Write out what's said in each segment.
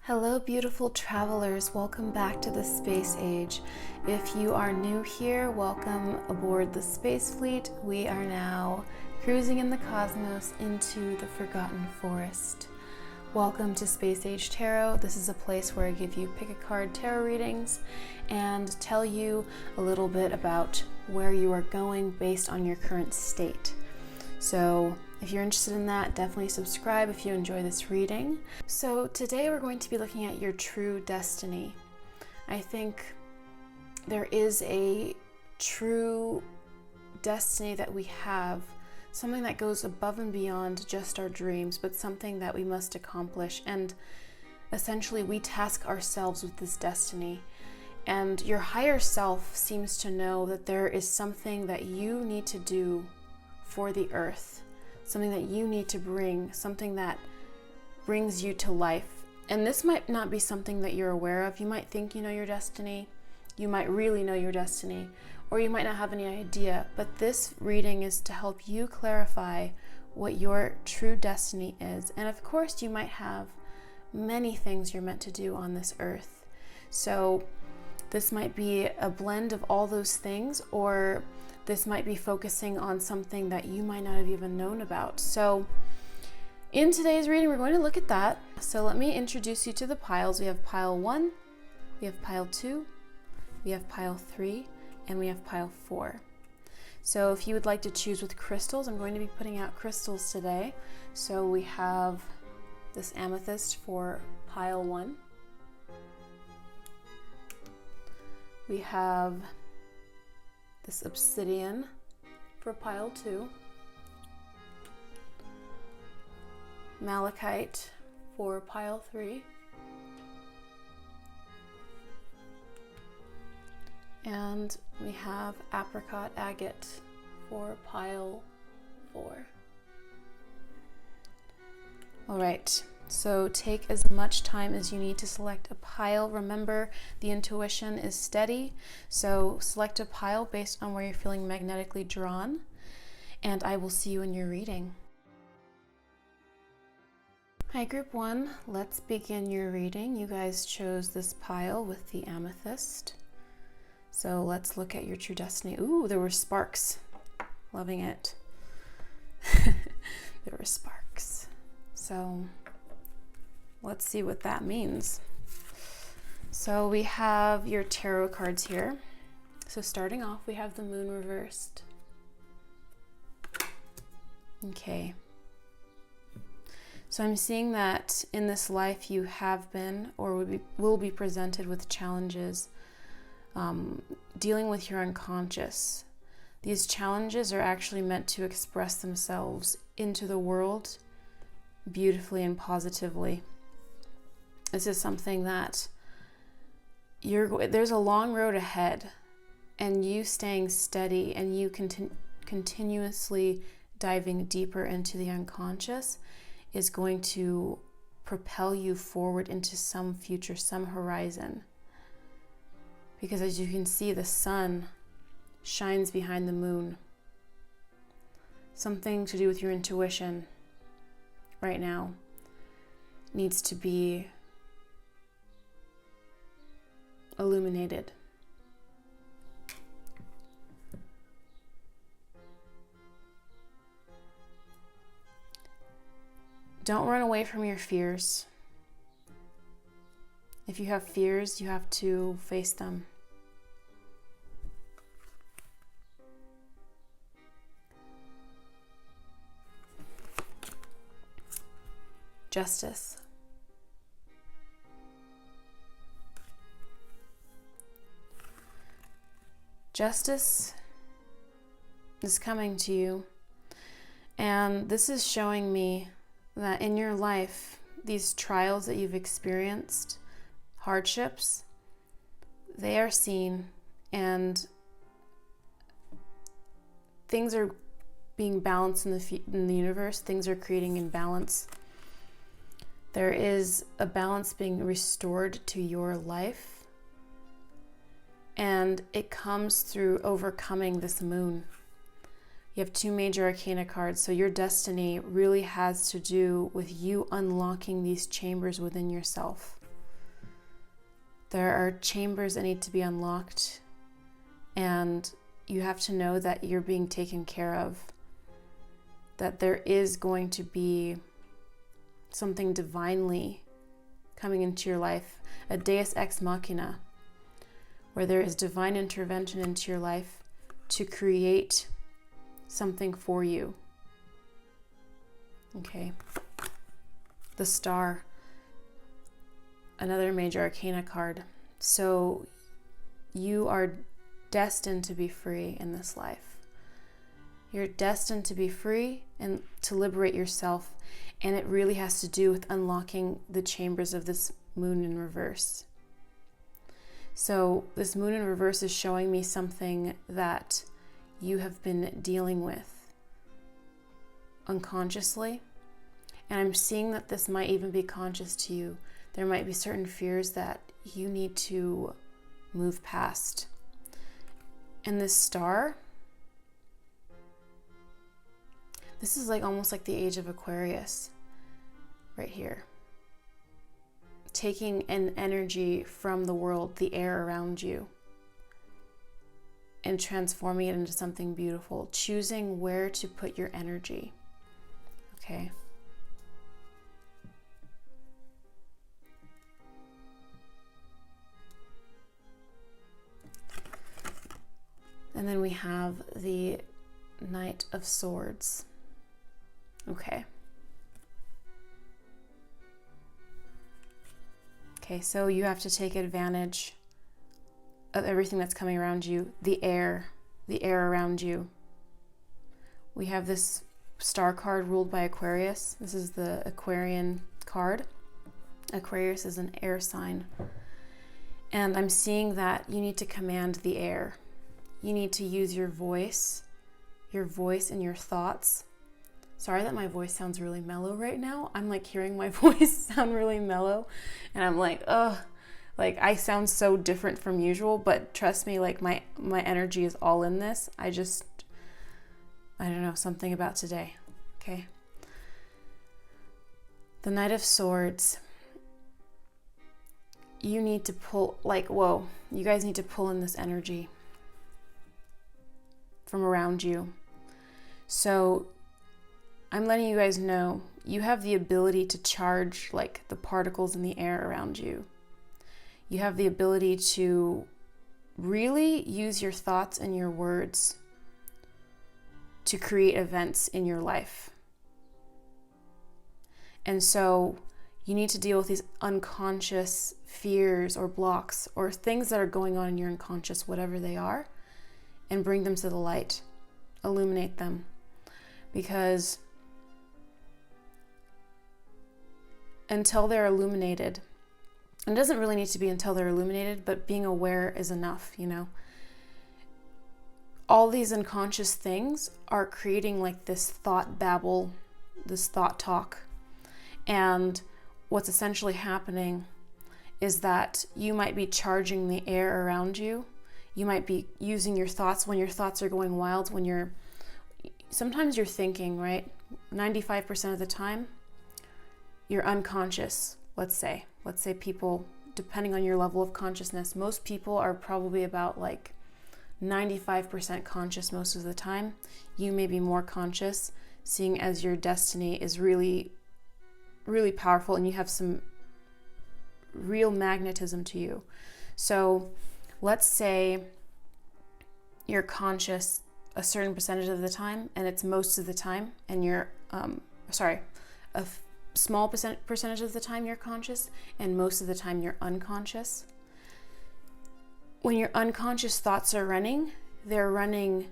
Hello beautiful travelers, welcome back to the Space Age. If you are new here, welcome aboard the Space Fleet. We are now cruising in the cosmos into the Forgotten Forest. Welcome to Space Age Tarot. This is a place where I give you pick a card tarot readings and tell you a little bit about where you are going based on your current state. So if you're interested in that, definitely subscribe if you enjoy this reading. So today we're going to be looking at your true destiny. I think there is a true destiny that we have, something that goes above and beyond just our dreams, but something that we must accomplish. And essentially we task ourselves with this destiny. And your higher self seems to know that there is something that you need to do for the earth, something that you need to bring, something that brings you to life. And this might not be something that you're aware of. You might think you know your destiny, you might really know your destiny, or you might not have any idea. But this reading is to help you clarify what your true destiny is. And of course, you might have many things you're meant to do on this earth. So this might be a blend of all those things, or this might be focusing on something that you might not have even known about. So in today's reading, we're going to look at that. So let me introduce you to the piles. We have pile 1, we have pile 2, we have pile 3, and we have pile 4. So if you would like to choose with crystals, I'm going to be putting out crystals today. So we have this amethyst for pile 1. We have this obsidian for pile 2, malachite for pile 3, and we have apricot agate for pile 4. All right. So take as much time as you need to select a pile. Remember, the intuition is steady. So select a pile based on where you're feeling magnetically drawn, and I will see you in your reading. Hi, group 1. Let's begin your reading. You guys chose this pile with the amethyst. So let's look at your true destiny. Ooh, there were sparks. Loving it. There were sparks. So let's see what that means. So we have your tarot cards here. So starting off, we have the moon reversed. Okay. So I'm seeing that in this life you have been or will be presented with challenges dealing with your unconscious. These challenges are actually meant to express themselves into the world beautifully and positively. This is something that there's a long road ahead, and you staying steady and you continuously diving deeper into the unconscious is going to propel you forward into some future, some horizon. Because as you can see, the sun shines behind the moon. Something to do with your intuition right now needs to be illuminated. Don't run away from your fears. If you have fears, you have to face them. Justice. Justice is coming to you, and this is showing me that in your life, these trials that you've experienced, hardships, they are seen, and things are being balanced in the universe. Things are creating in balance. There is a balance being restored to your life. And it comes through overcoming this moon. You have 2 major arcana cards, so your destiny really has to do with you unlocking these chambers within yourself. There are chambers that need to be unlocked, and you have to know that you're being taken care of, that there is going to be something divinely coming into your life, a deus ex machina, where there is divine intervention into your life to create something for you. Okay. The Star, another major arcana card. So you are destined to be free in this life. You're destined to be free and to liberate yourself. And it really has to do with unlocking the chambers of this moon in reverse. So this moon in reverse is showing me something that you have been dealing with unconsciously. And I'm seeing that this might even be conscious to you. There might be certain fears that you need to move past. And this Star, this is like almost like the age of Aquarius right here. Taking an energy from the world, the air around you, and transforming it into something beautiful. Choosing where to put your energy. Okay. And then we have the Knight of Swords. Okay. Okay, so you have to take advantage of everything that's coming around you, the air around you. We have this Star card ruled by Aquarius. This is the Aquarian card. Aquarius is an air sign. And I'm seeing that you need to command the air. You need to use your voice and your thoughts. Sorry that my voice sounds really mellow right now. I'm like hearing my voice sound really mellow, and I'm like, ugh, like I sound so different from usual, but trust me, like my energy is all in this. I don't know, something about today. Okay. The Knight of Swords. You need to pull, like, whoa, you guys need to pull in this energy from around you. So I'm letting you guys know you have the ability to charge like the particles in the air around you. You have the ability to really use your thoughts and your words to create events in your life. And so you need to deal with these unconscious fears or blocks or things that are going on in your unconscious, whatever they are, and bring them to the light. Illuminate them. Because until they're illuminated, and it doesn't really need to be until they're illuminated, but being aware is enough, you know. All these unconscious things are creating like this thought babble, this thought talk. And what's essentially happening is that you might be charging the air around you. You might be using your thoughts when your thoughts are going wild, sometimes you're thinking, right? 95% of the time, you're unconscious, let's say people, depending on your level of consciousness, most people are probably about like 95% conscious most of the time. You may be more conscious, seeing as your destiny is really, really powerful and you have some real magnetism to you. So let's say you're conscious a certain percentage of the time, and it's most of the time, and you're, small percentage of the time you're conscious, and most of the time you're unconscious. When your unconscious thoughts are running, they're running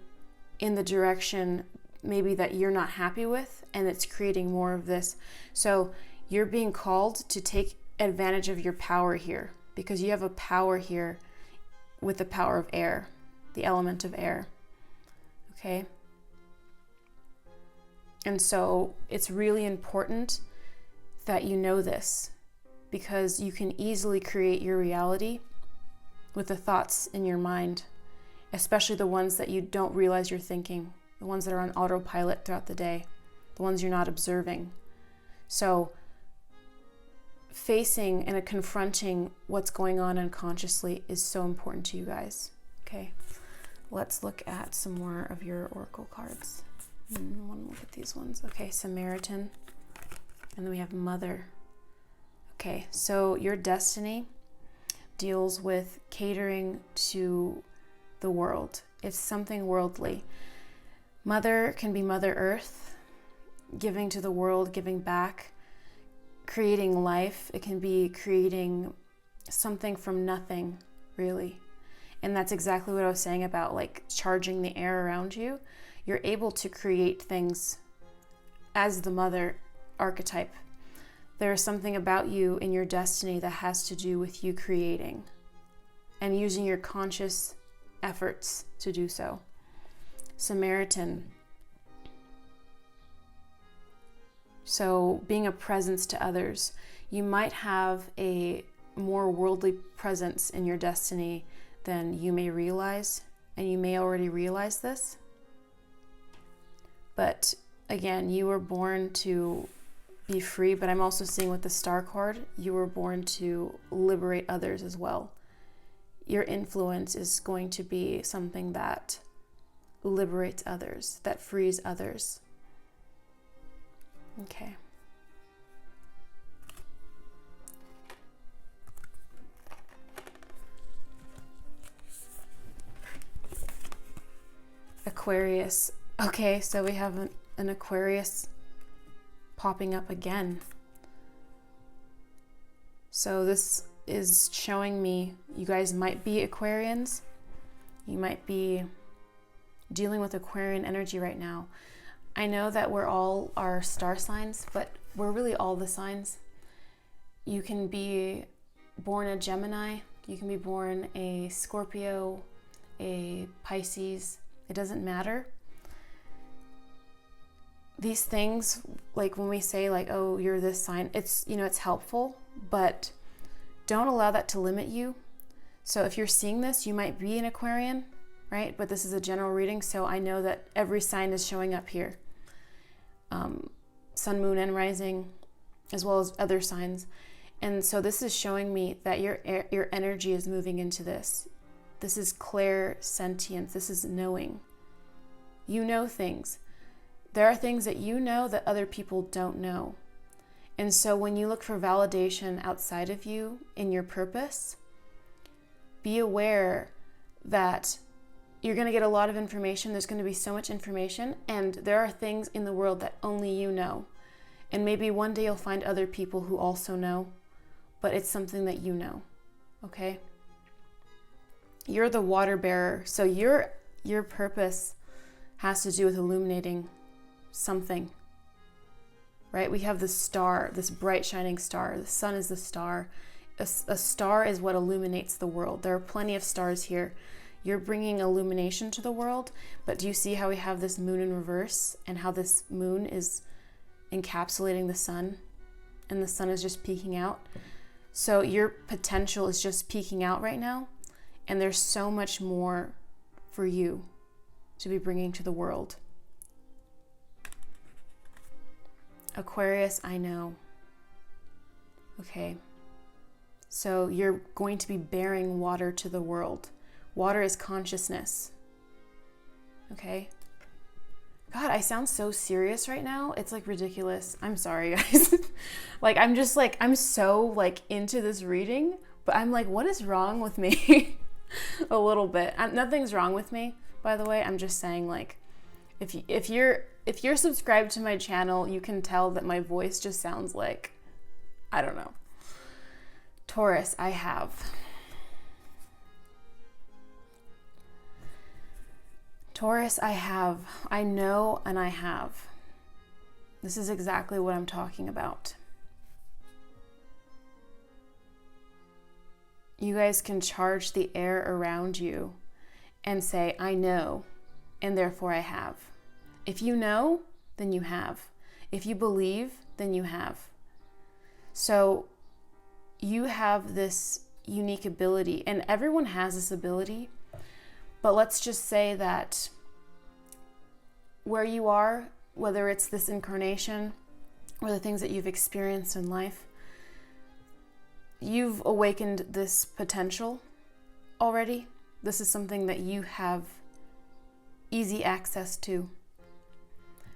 in the direction maybe that you're not happy with, and it's creating more of this. So you're being called to take advantage of your power here, because you have a power here with the power of air, the element of air. Okay? And so it's really important that you know this, because you can easily create your reality with the thoughts in your mind, especially the ones that you don't realize you're thinking, the ones that are on autopilot throughout the day, the ones you're not observing. So facing and confronting what's going on unconsciously is so important to you guys. Okay, let's look at some more of your oracle cards. I want to look at these ones. Okay, Samaritan, and then we have Mother. Okay, so your destiny deals with catering to the world. It's something worldly. Mother can be Mother Earth, giving to the world, giving back, creating life. It can be creating something from nothing, really. And that's exactly what I was saying about like charging the air around you. You're able to create things as the mother archetype. There is something about you in your destiny that has to do with you creating and using your conscious efforts to do so. Samaritan. So being a presence to others. You might have a more worldly presence in your destiny than you may realize, and you may already realize this. But again, you were born to be free, but I'm also seeing with the Star card, you were born to liberate others as well. Your influence is going to be something that liberates others, that frees others. Okay. Aquarius. Okay, so we have an Aquarius popping up again. So this is showing me you guys might be Aquarians. You might be dealing with Aquarian energy right now. I know that we're all our star signs, but we're really all the signs. You can be born a Gemini, you can be born a Scorpio, a Pisces. It doesn't matter. These things, like when we say like, oh, you're this sign, it's, you know, it's helpful, but don't allow that to limit you. So if you're seeing this, you might be an Aquarian, right? But this is a general reading, so I know that every sign is showing up here. Sun, moon, and rising, as well as other signs. And so this is showing me that your energy is moving into this. This is clairsentience. This is knowing. You know things. There are things that you know that other people don't know. And so when you look for validation outside of you in your purpose, be aware that you're going to get a lot of information. There's going to be so much information, and there are things in the world that only you know. And maybe one day you'll find other people who also know, but it's something that you know, okay? You're the water bearer, so your purpose has to do with illuminating something, right? We have the star, this bright shining star. The sun is the star. A star is what illuminates the world. There are plenty of stars here. You're bringing illumination to the world, but do you see how we have this moon in reverse and how this moon is encapsulating the sun and the sun is just peeking out? So your potential is just peeking out right now, and there's so much more for you to be bringing to the world. Aquarius, I know. Okay. So you're going to be bearing water to the world. Water is consciousness. Okay? God, I sound so serious right now. It's like ridiculous. I'm sorry, guys. Like, I'm so like into this reading, but I'm like, what is wrong with me? A little bit. Nothing's wrong with me, by the way. I'm just saying, like, if you're subscribed to my channel, you can tell that my voice just sounds like, I don't know. Taurus, I have. Taurus, I have. I know, and I have. This is exactly what I'm talking about. You guys can charge the air around you and say, I know, and therefore I have. If you know, then you have. If you believe, then you have. So you have this unique ability, and everyone has this ability. But let's just say that where you are, whether it's this incarnation or the things that you've experienced in life, you've awakened this potential already. This is something that you have easy access to.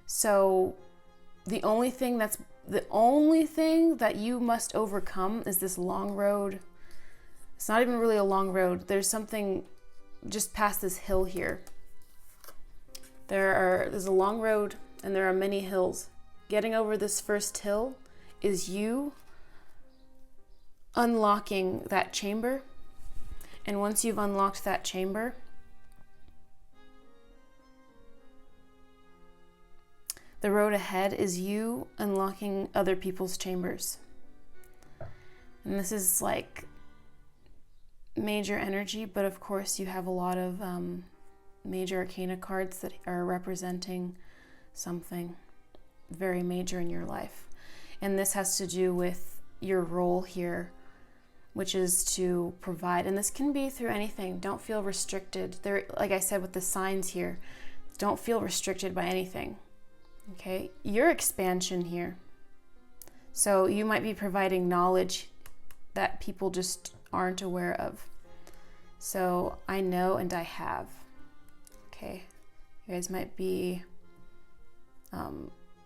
So the only thing that you must overcome is this long road. It's not even really a long road. There's something just past this hill here. There's a long road and there are many hills. Getting over this first hill is you unlocking that chamber. And once you've unlocked that chamber, the road ahead is you unlocking other people's chambers. And this is like major energy, but of course you have a lot of major arcana cards that are representing something very major in your life. And this has to do with your role here, which is to provide. And this can be through anything. Don't feel restricted. There, like I said with the signs here, don't feel restricted by anything. Okay, your expansion here. So you might be providing knowledge that people just aren't aware of. So I know and I have. Okay, you guys might be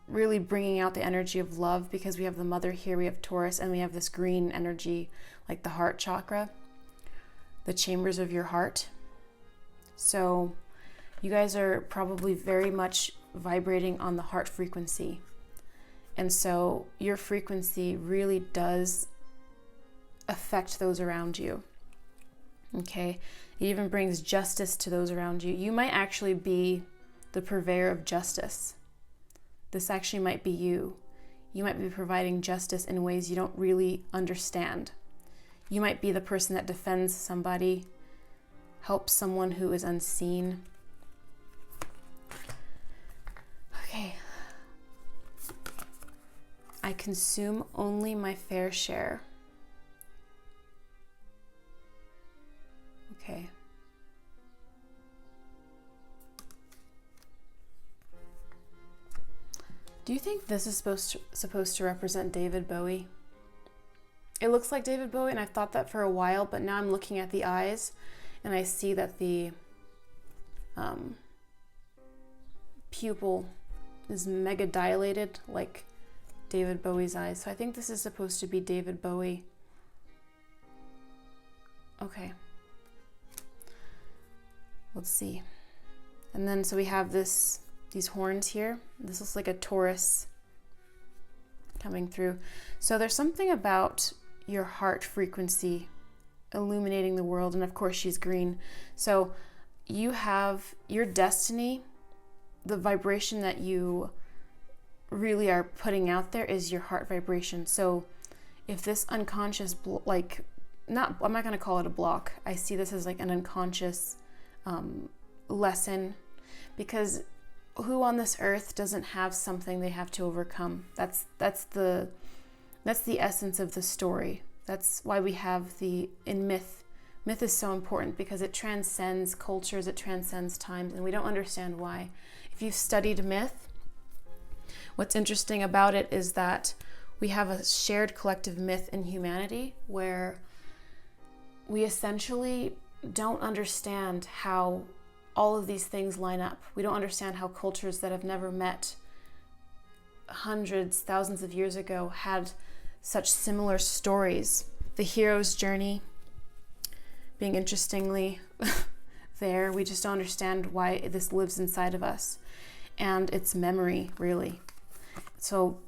really bringing out the energy of love, because we have the mother here, we have Taurus, and we have this green energy, like the heart chakra, the chambers of your heart. So you guys are probably very much vibrating on the heart frequency. And so your frequency really does affect those around you. Okay, it even brings justice to those around you. You might actually be the purveyor of justice. This actually might be you. You might be providing justice in ways you don't really understand. You might be the person that defends somebody, helps someone who is unseen. Okay. I consume only my fair share. Okay. Do you think this is supposed to represent David Bowie? It looks like David Bowie, and I've thought that for a while, but now I'm looking at the eyes and I see that the pupil is mega dilated like David Bowie's eyes. So I think this is supposed to be David Bowie. Okay. Let's see. And then so we have these horns here. This looks like a Taurus coming through. So there's something about your heart frequency illuminating the world. And of course she's green. So you have your destiny, the vibration that you really are putting out there is your heart vibration. So if this unconscious, I'm not going to call it a block. I see this as like an unconscious lesson, because who on this earth doesn't have something they have to overcome? That's the essence of the story. That's why we have in myth. Myth is so important because it transcends cultures, it transcends times, and we don't understand why. If you've studied myth, what's interesting about it is that we have a shared collective myth in humanity where we essentially don't understand how all of these things line up. We don't understand how cultures that have never met hundreds, thousands of years ago had such similar stories. The hero's journey being interestingly there. We just don't understand why this lives inside of us. And it's memory, really. So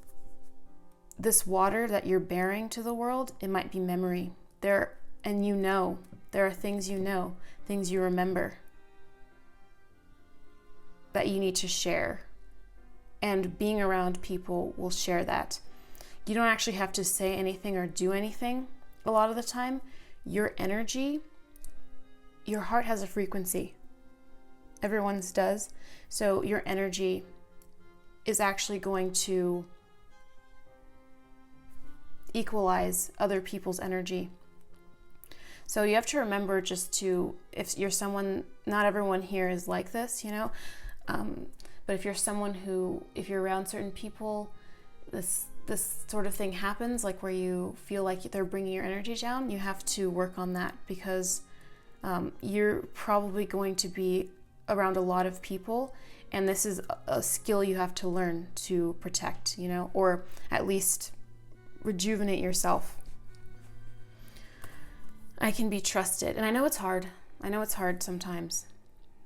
this water that you're bearing to the world, it might be memory. There are things things you remember that you need to share. And being around people will share that. You don't actually have to say anything or do anything a lot of the time. Your energy, your heart has a frequency. Everyone's does. So your energy is actually going to equalize other people's energy. So you have to remember if you're someone, not everyone here is like this, but if you're someone if you're around certain people, this sort of thing happens, like where you feel like they're bringing your energy down, you have to work on that, because you're probably going to be around a lot of people, and this is a skill you have to learn to protect, you know, or at least rejuvenate yourself. I can be trusted, and I know it's hard. I know it's hard sometimes,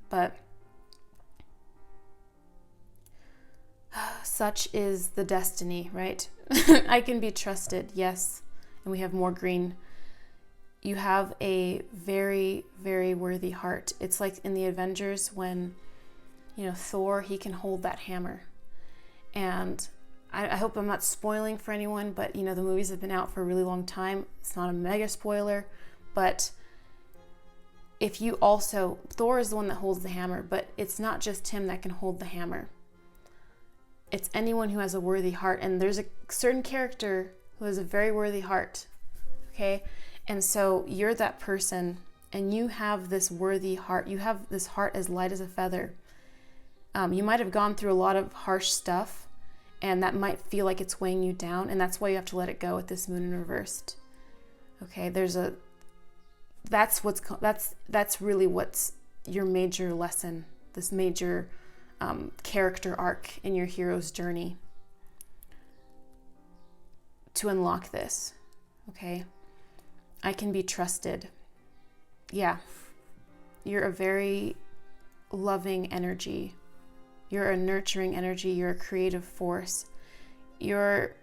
but such is the destiny, right? I can be trusted, yes. And we have more green. You have a very, very worthy heart. It's like in the Avengers when, you know, Thor, he can hold that hammer. And I hope I'm not spoiling for anyone, but, you know, the movies have been out for a really long time. It's not a mega spoiler, but if you also, Thor is the one that holds the hammer, but it's not just him that can hold the hammer. It's anyone who has a worthy heart, and there's a certain character who has a very worthy heart, okay? And so you're that person, and you have this worthy heart. You have this heart as light as a feather. You might have gone through a lot of harsh stuff, and that might feel like it's weighing you down, and that's why you have to let it go with this moon in reversed. Okay, that's really what's your major lesson, this major character arc in your hero's journey to unlock this. Okay, I can be trusted. Yeah, you're a very loving energy. You're a nurturing energy. You're a creative force. You're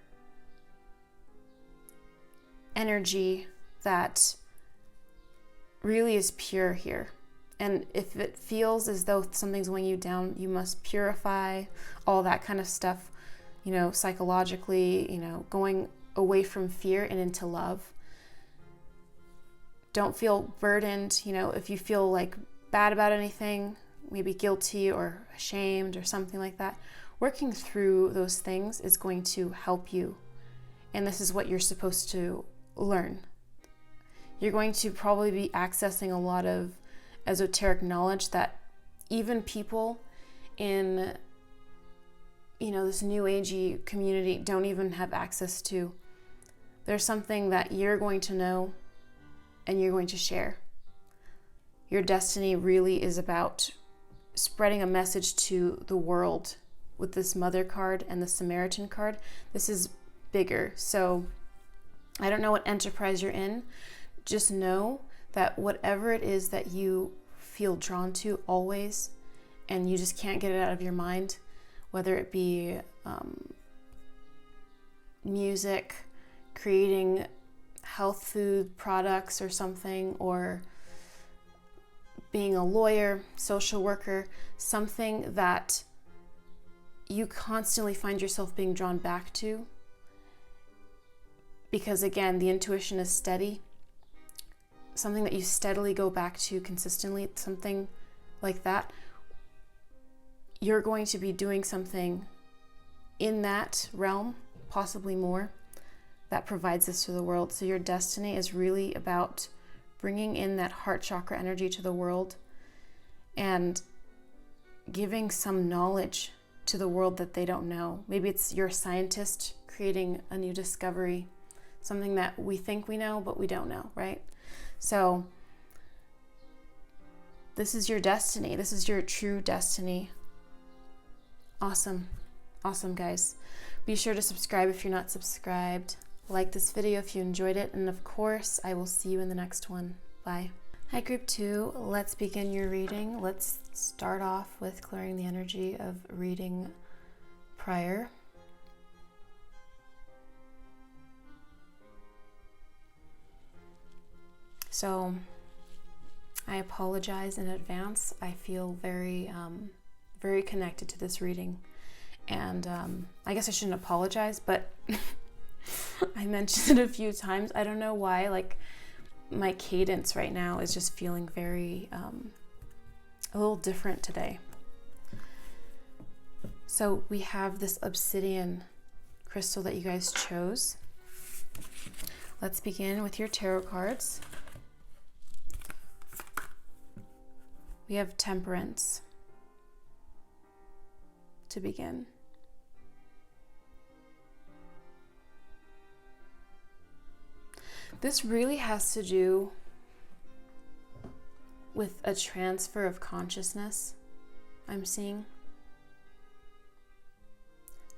energy that really is pure here. And if it feels as though something's weighing you down, you must purify all that kind of stuff, you know, psychologically, you know, going away from fear and into love. Don't feel burdened, you know, if you feel like bad about anything, maybe guilty or ashamed or something like that. Working through those things is going to help you. And this is what you're supposed to learn. You're going to probably be accessing a lot of esoteric knowledge that even people in, you know, this new agey community don't even have access to. There's something that you're going to know and you're going to share. Your destiny really is about spreading a message to the world with this Mother card and the Samaritan card. This is bigger. So I don't know what enterprise you're in. Just know that whatever it is that you feel drawn to always, and you just can't get it out of your mind, whether it be music, creating health food products or something, or being a lawyer, social worker, something that you constantly find yourself being drawn back to. Because again, the intuition is steady. Something that you steadily go back to consistently, something like that. You're going to be doing something in that realm, possibly more, that provides this to the world. So your destiny is really about bringing in that heart chakra energy to the world and giving some knowledge to the world that they don't know. Maybe it's you're a scientist creating a new discovery, something that we think we know, but we don't know, right? So this is your destiny. This is your true destiny. Awesome. Awesome, guys. Be sure to subscribe if you're not subscribed. Like this video if you enjoyed it. And of course, I will see you in the next one. Bye. Hi, group 2. Let's begin your reading. Let's start off with clearing the energy of reading prior. So I apologize in advance. I feel very, very connected to this reading. And I guess I shouldn't apologize, but I mentioned it a few times. I don't know why, like my cadence right now is just feeling very, a little different today. So we have this obsidian crystal that you guys chose. Let's begin with your tarot cards. We have Temperance to begin. This really has to do with a transfer of consciousness, I'm seeing.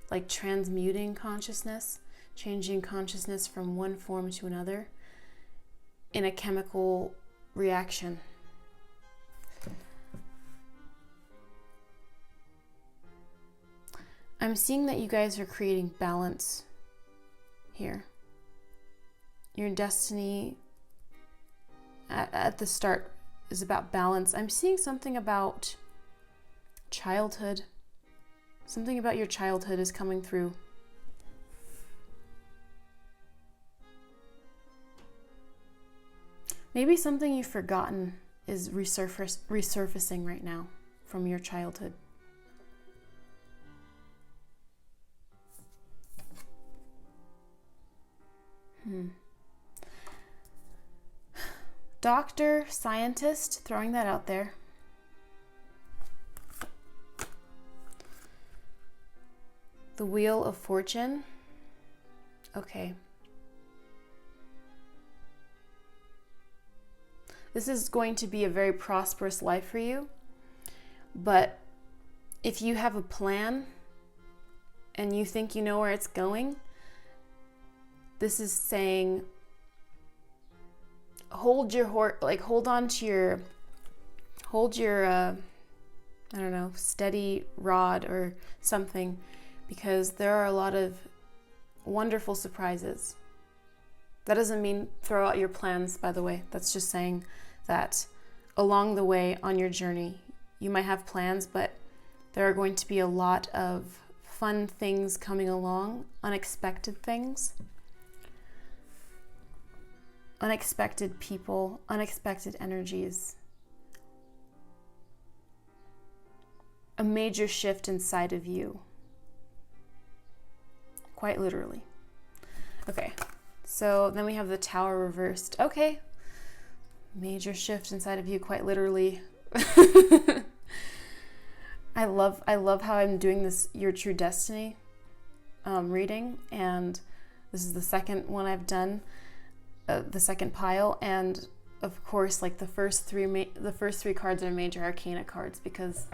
Like transmuting consciousness, changing consciousness from one form to another in a chemical reaction. I'm seeing that you guys are creating balance here. Your destiny at the start is about balance. I'm seeing something about childhood. Something about your childhood is coming through. Maybe something you've forgotten is resurfacing right now from your childhood. Doctor, scientist, throwing that out there. The Wheel of Fortune. Okay. This is going to be a very prosperous life for you. But if you have a plan and you think you know where it's going, this is saying hold your I don't know, steady rod or something, because there are a lot of wonderful surprises. That doesn't mean throw out your plans, by the way. That's just saying that along the way on your journey, you might have plans, but there are going to be a lot of fun things coming along, unexpected things. Unexpected people, unexpected energies. A major shift inside of you. Quite literally. Okay, so then we have the Tower reversed. Okay, major shift inside of you, quite literally. I love how I'm doing this Your True Destiny reading, and this is the second one I've done. The second pile, and of course, like the first three cards are major arcana cards, because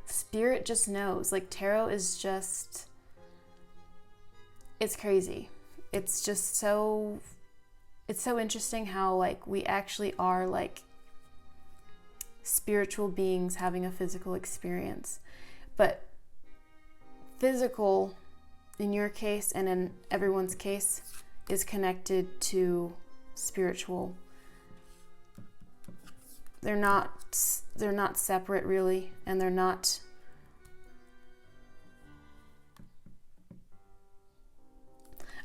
Spirit just knows. Like tarot is just, it's crazy. It's just so, it's so interesting how like we actually are like spiritual beings having a physical experience. But physical, in your case and in everyone's case, is connected to spiritual. They're not separate really, and they're not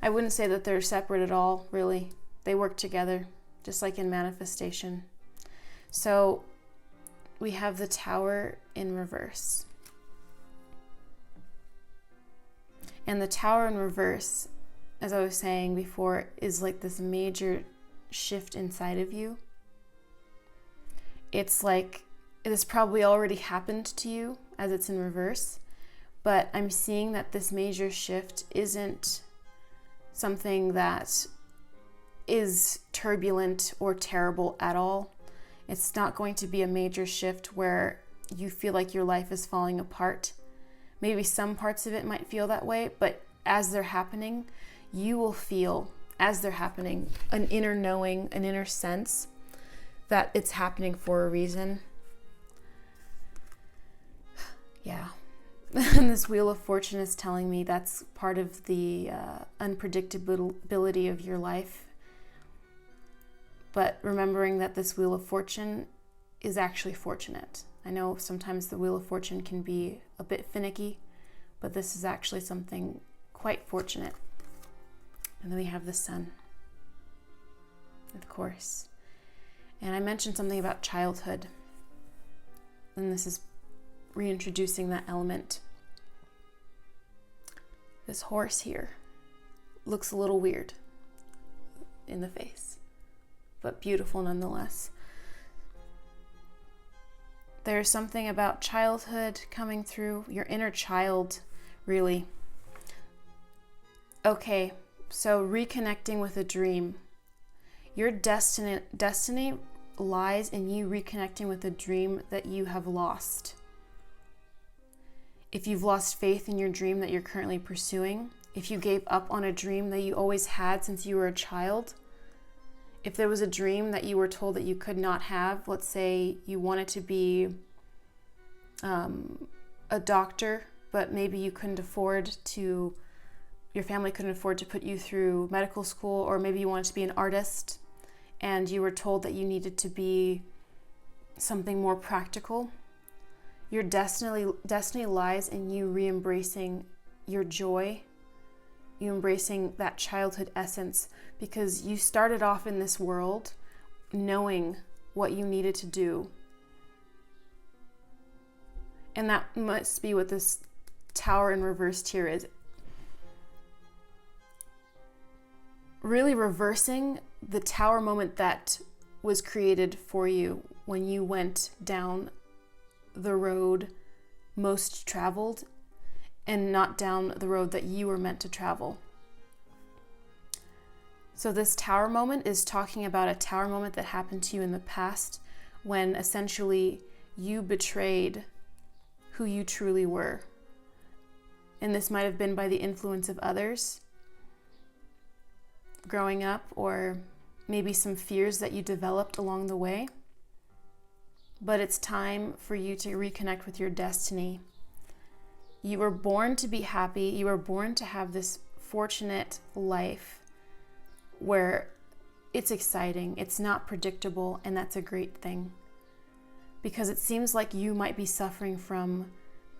I wouldn't say that they're separate at all, really. They work together, just like in manifestation. So we have the Tower in reverse. And the Tower in reverse, as I was saying before, is like this major shift inside of you. It's like it has probably already happened to you as it's in reverse, but I'm seeing that this major shift isn't something that is turbulent or terrible at all. It's not going to be a major shift where you feel like your life is falling apart. Maybe some parts of it might feel that way, but as they're happening, you will feel, as they're happening, an inner knowing, an inner sense that it's happening for a reason. Yeah. And this Wheel of Fortune is telling me that's part of the unpredictability of your life. But remembering that this Wheel of Fortune is actually fortunate. I know sometimes the Wheel of Fortune can be a bit finicky, but this is actually something quite fortunate. And then we have the Sun, of course. And I mentioned something about childhood. And this is reintroducing that element. This horse here looks a little weird in the face, but beautiful nonetheless. There's something about childhood coming through, your inner child, really. Okay, so reconnecting with a dream. Your destiny lies in you reconnecting with a dream that you have lost. If you've lost faith in your dream that you're currently pursuing, if you gave up on a dream that you always had since you were a child, if there was a dream that you were told that you could not have, let's say you wanted to be a doctor, but maybe you couldn't afford to, your family couldn't afford to put you through medical school, or maybe you wanted to be an artist and you were told that you needed to be something more practical. Your destiny lies in you re-embracing your joy, you embracing that childhood essence, because you started off in this world knowing what you needed to do. And that must be what this Tower in reversed here is. Really reversing the Tower moment that was created for you when you went down the road most traveled and not down the road that you were meant to travel. So this Tower moment is talking about a Tower moment that happened to you in the past, when essentially you betrayed who you truly were. And this might have been by the influence of others growing up, or maybe some fears that you developed along the way. But it's time for you to reconnect with your destiny. You were born to be happy. You were born to have this fortunate life where it's exciting, it's not predictable, and that's a great thing. Because it seems like you might be suffering from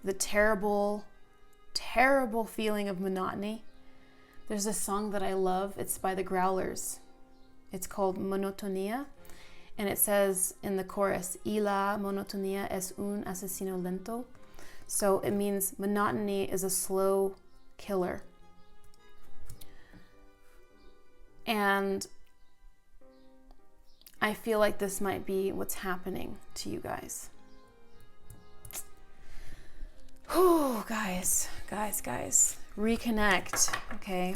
the terrible, terrible feeling of monotony. There's a song that I love. It's by the Growlers. It's called Monotonía. And it says in the chorus, "Y la monotonía es un asesino lento." So it means monotony is a slow killer. And I feel like this might be what's happening to you guys. Oh, guys. Reconnect, okay?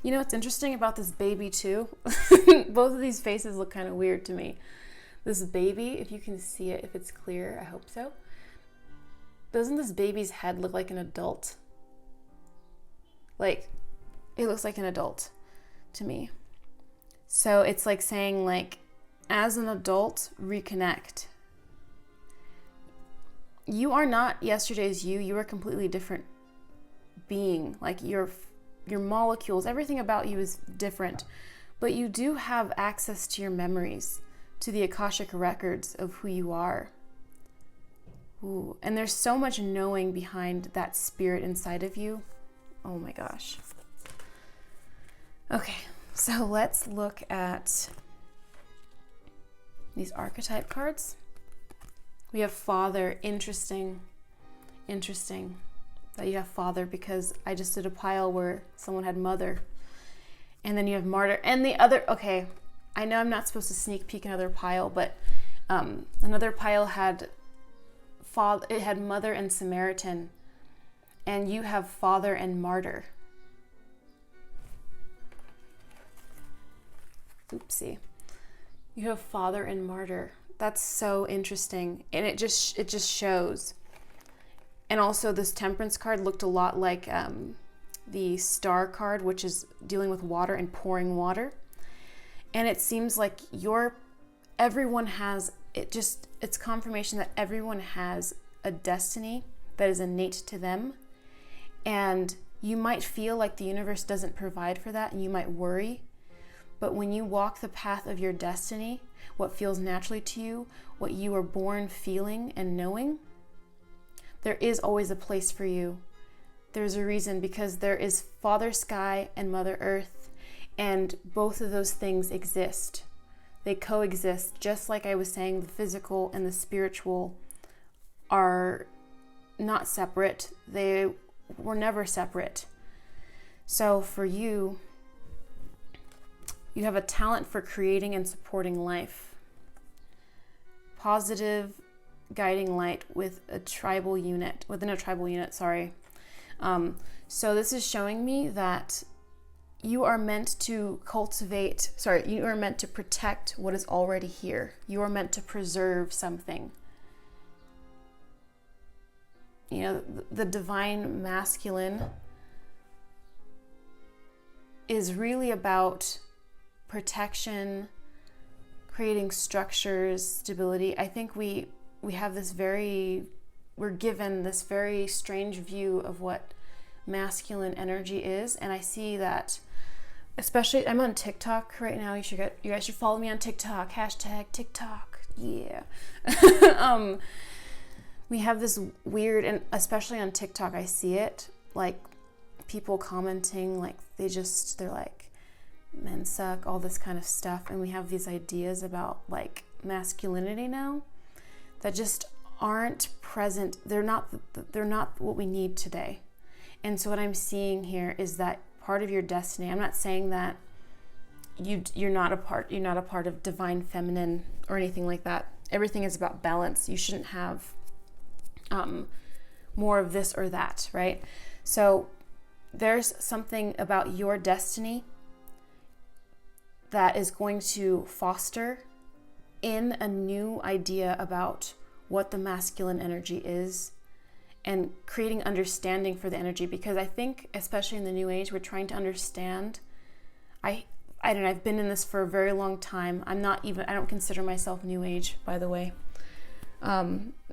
You know what's interesting about this baby too? Both of these faces look kind of weird to me. This baby, if you can see it, if it's clear, I hope so. Doesn't this baby's head look like an adult? Like, it looks like an adult to me. So it's like saying, like, as an adult, reconnect. You are not yesterday's you. You are a completely different being. Like, your molecules, everything about you is different. But you do have access to your memories, to the Akashic records of who you are. Ooh, and there's so much knowing behind that spirit inside of you. Oh my gosh. Okay, so let's look at these archetype cards. We have Father. Interesting that you have Father, because I just did a pile where someone had Mother. And then you have Martyr. And the other, okay, I know I'm not supposed to sneak peek another pile, but another pile had Father, it had Mother and Samaritan. And you have Father and Martyr. Oopsie. You have Father and Martyr. That's so interesting. And it just shows. And also this Temperance card looked a lot like the Star card, which is dealing with water and pouring water. And it seems like everyone has, it's confirmation that everyone has a destiny that is innate to them. And you might feel like the universe doesn't provide for that, and you might worry. But when you walk the path of your destiny, what feels naturally to you, what you were born feeling and knowing, there is always a place for you. There's a reason, because there is Father Sky and Mother Earth, and both of those things exist. They coexist, just like I was saying, the physical and the spiritual are not separate. They were never separate. So for you, you have a talent for creating and supporting life. Positive guiding light within a tribal unit, sorry. So this is showing me that you are meant to you are meant to protect what is already here. You are meant to preserve something. You know, the divine masculine is really about protection, creating structures, stability. I think we have we're given this very strange view of what masculine energy is, and I see that, especially, I'm on TikTok right now. You guys should follow me on TikTok. #TikTok. Yeah. We have this weird, and especially on TikTok, I see it, like people commenting, like they're like, men suck, all this kind of stuff. And we have these ideas about like masculinity now that just aren't present. They're not what we need today. And so what I'm seeing here is that part of your destiny, I'm not saying that you're not a part of divine feminine or anything like that. Everything is about balance. You shouldn't have more of this or that, right? So there's something about your destiny that is going to foster in a new idea about what the masculine energy is, and creating understanding for the energy. Because I think, especially in the new age, we're trying to understand. I don't know, I've been in this for a very long time. I don't consider myself new age, by the way.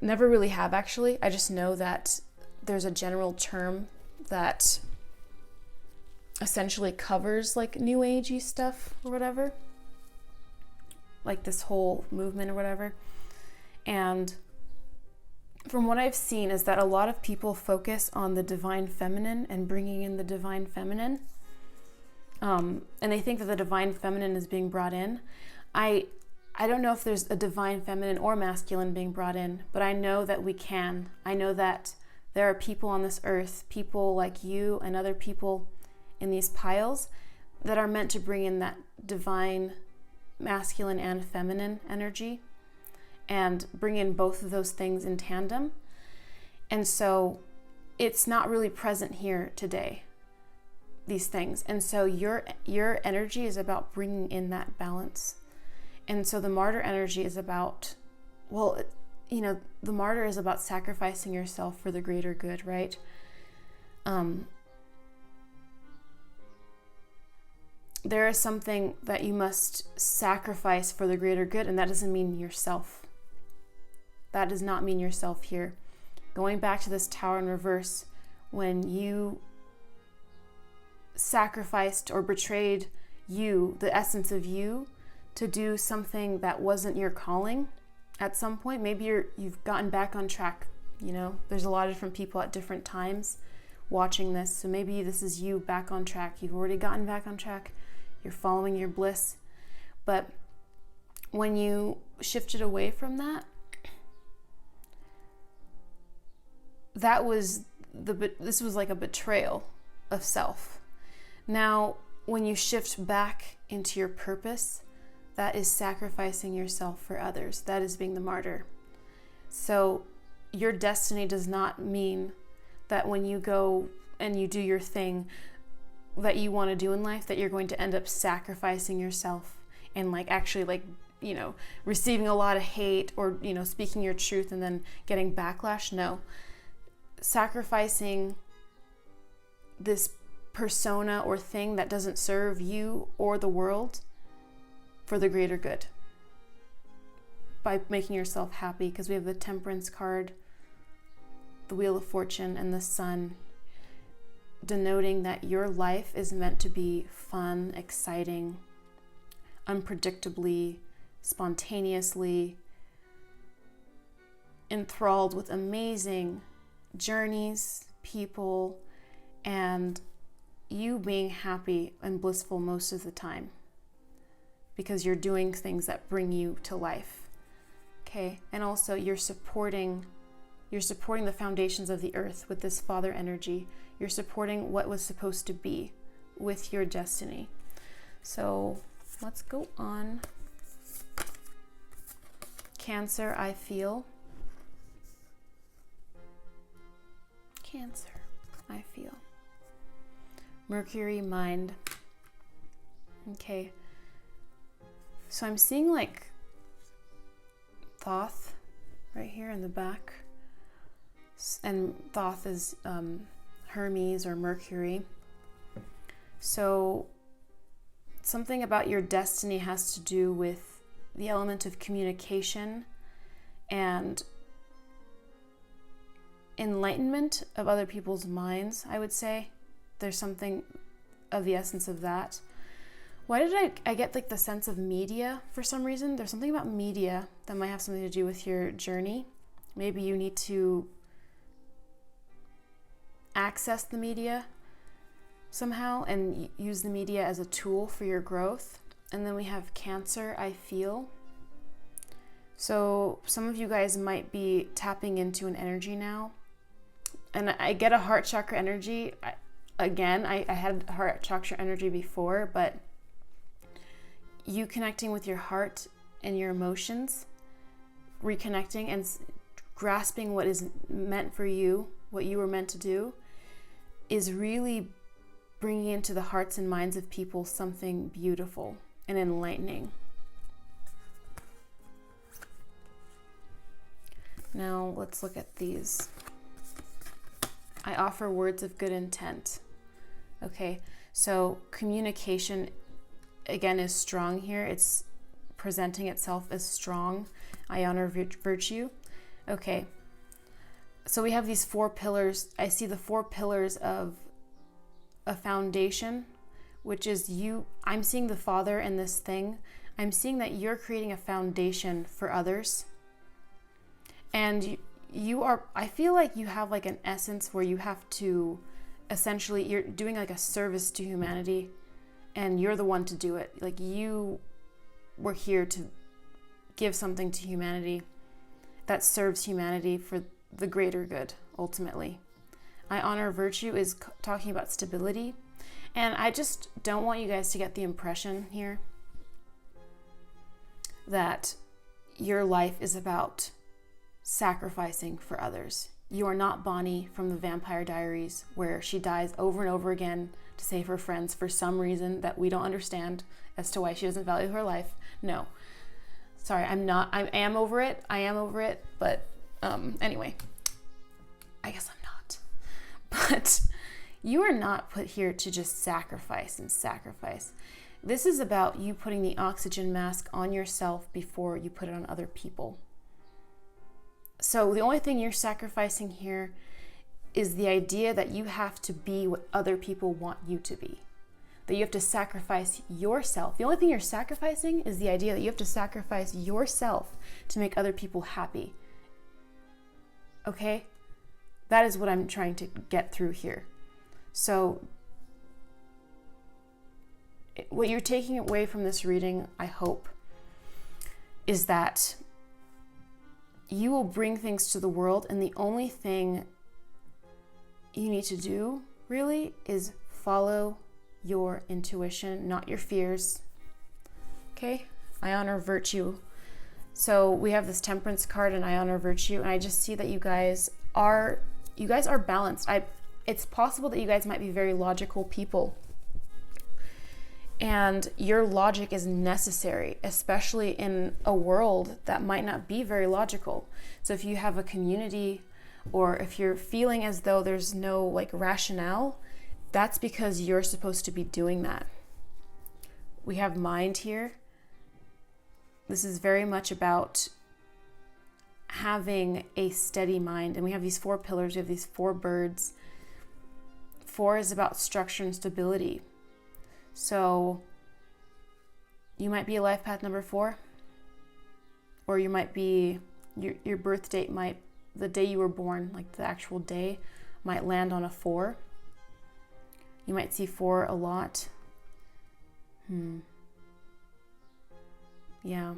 Never really have, actually. I just know that there's a general term that essentially covers like new agey stuff or whatever, like this whole movement or whatever. And from what I've seen is that a lot of people focus on the divine feminine and bringing in the divine feminine, and they think that the divine feminine is being brought in. I don't know if there's a divine feminine or masculine being brought in, but I know that we can. I know that there are people on this earth, people like you and other people in these piles, that are meant to bring in that divine masculine and feminine energy and bring in both of those things in tandem. And so it's not really present here today, these things. And so your energy is about bringing in that balance. And so the martyr energy is about, the martyr is about sacrificing yourself for the greater good, right? There is something that you must sacrifice for the greater good, and that doesn't mean yourself. That does not mean yourself here. Going back to this tower in reverse, when you sacrificed or betrayed you, the essence of you, to do something that wasn't your calling at some point, maybe you've gotten back on track. You know, there's a lot of different people at different times watching this, so maybe this is you back on track. You've already gotten back on track. You're following your bliss. But when you shifted away from that, this was like a betrayal of self. Now, when you shift back into your purpose, that is sacrificing yourself for others. That is being the martyr. So your destiny does not mean that when you go and you do your thing that you want to do in life, that you're going to end up sacrificing yourself and receiving a lot of hate, or, speaking your truth and then getting backlash. No. Sacrificing this persona or thing that doesn't serve you or the world for the greater good, by making yourself happy. Because we have the Temperance card, the Wheel of Fortune, and the Sun, denoting that your life is meant to be fun, exciting, unpredictably, spontaneously enthralled with amazing journeys, people, and you being happy and blissful most of the time, because you're doing things that bring you to life. Okay? And also you're supporting the foundations of the earth with this father energy. You're supporting what was supposed to be with your destiny. So let's go on. Cancer, I feel. Cancer, I feel. Mercury, mind. Okay. So I'm seeing like Thoth right here in the back. And Thoth is Hermes or Mercury. So something about your destiny has to do with the element of communication and enlightenment of other people's minds, I would say. There's something of the essence of that. Why did I get like the sense of media for some reason? There's something about media that might have something to do with your journey. Maybe you need to access the media somehow and use the media as a tool for your growth. And then we have Cancer, I feel. So some of you guys might be tapping into an energy now. And I get a heart chakra energy. I had heart chakra energy before, but you connecting with your heart and your emotions, reconnecting and grasping what is meant for you, what you were meant to do, is really bringing into the hearts and minds of people something beautiful and enlightening. Now let's look at these. I offer words of good intent. Okay, so communication again is strong here. It's presenting itself as strong. I honor virtue. Okay, so we have these 4 pillars. I see the 4 pillars of a foundation, which is you. I'm seeing the Father in this thing. I'm seeing that you're creating a foundation for others. And you are, I feel like you have like an essence where you have to, essentially, you're doing like a service to humanity and you're the one to do it. Like you were here to give something to humanity that serves humanity for the greater good, ultimately. I honor virtue is talking about stability. And I just don't want you guys to get the impression here that your life is about sacrificing for others. You are not Bonnie from the Vampire Diaries, where she dies over and over again to save her friends for some reason that we don't understand as to why she doesn't value her life. No. Sorry, I am over it. I am over it. But anyway, I guess I'm not. But you are not put here to just sacrifice and sacrifice. This is about you putting the oxygen mask on yourself before you put it on other people. So the only thing you're sacrificing here is the idea that you have to be what other people want you to be. That you have to sacrifice yourself. The only thing you're sacrificing is the idea that you have to sacrifice yourself to make other people happy. Okay? That is what I'm trying to get through here. So what you're taking away from this reading, I hope, is that you will bring things to the world, and the only thing you need to do, really, is follow your intuition, not your fears. Okay? I honor virtue. So we have this Temperance card, and I honor virtue, and I just see that you guys are balanced. It's possible that you guys might be very logical people. And your logic is necessary, especially in a world that might not be very logical. So if you have a community, or if you're feeling as though there's no like rationale, that's because you're supposed to be doing that. We have mind here. This is very much about having a steady mind. And we have these 4 pillars, we have these 4 birds. 4 is about structure and stability. So you might be a life path number 4, or you might be, your birth date might, the day you were born, like the actual day, might land on a 4. You might see 4 a lot. Yeah.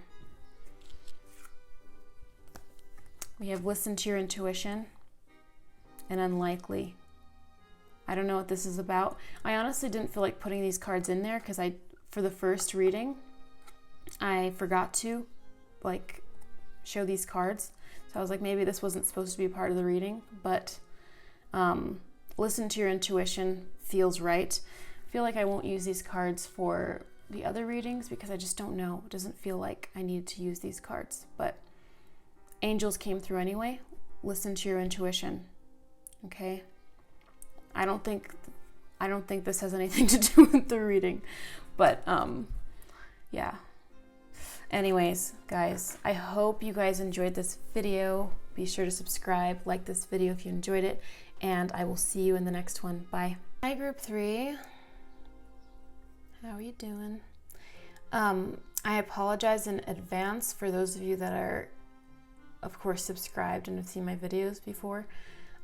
We have listened to your intuition and unlikely. I don't know what this is about. I honestly didn't feel like putting these cards in there because for the first reading, I forgot to show these cards. So I was like, maybe this wasn't supposed to be a part of the reading, but listen to your intuition feels right. I feel like I won't use these cards for the other readings because I just don't know. It doesn't feel like I needed to use these cards, but angels came through anyway. Listen to your intuition, okay? I don't think this has anything to do with the reading, but yeah. Anyways, guys, I hope you guys enjoyed this video. Be sure to subscribe, like this video if you enjoyed it, and I will see you in the next one. Bye. Hi, group 3. How are you doing? I apologize in advance for those of you that are, of course, subscribed and have seen my videos before.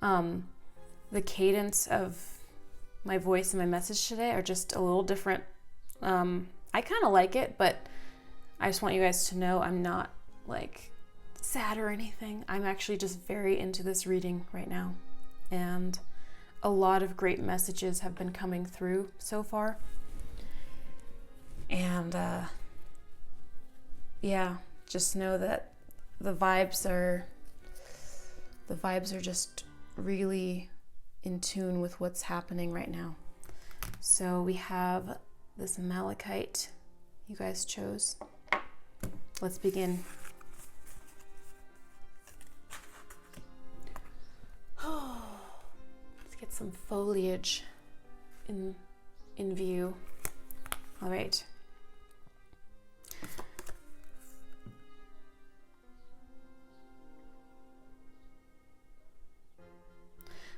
The cadence of my voice and my message today are just a little different. I kind of like it, but I just want you guys to know I'm not like sad or anything. I'm actually just very into this reading right now, and a lot of great messages have been coming through so far. And yeah, just know that the vibes are just really in tune with what's happening right now. So we have this malachite you guys chose. Let's begin. Let's get some foliage in view. All right.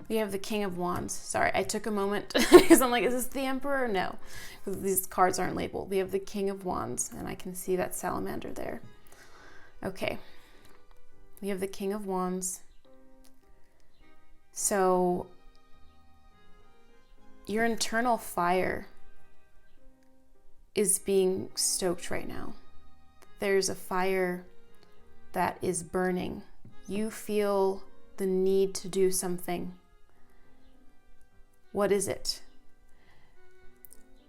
We have the King of Wands. Sorry, I took a moment because I'm like, is this the Emperor? No, because these cards aren't labeled. We have the King of Wands, and I can see that salamander there. Okay. We have the King of Wands. So your internal fire is being stoked right now. There's a fire that is burning. You feel the need to do something. What is it?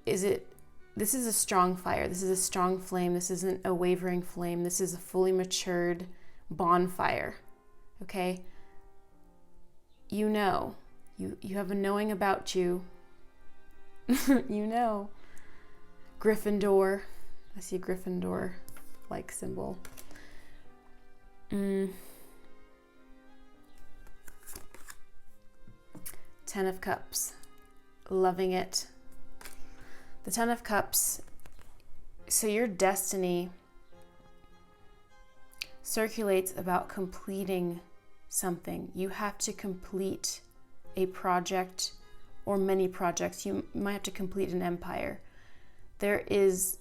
This is a strong fire. This is a strong flame. This isn't a wavering flame. This is a fully matured bonfire. Okay? You know. You have a knowing about you. You know. Gryffindor. I see a Gryffindor-like symbol. Ten of Cups. Loving it. The Ten of Cups. So your destiny circulates about completing something. You have to complete a project or many projects. You might have to complete an empire. There is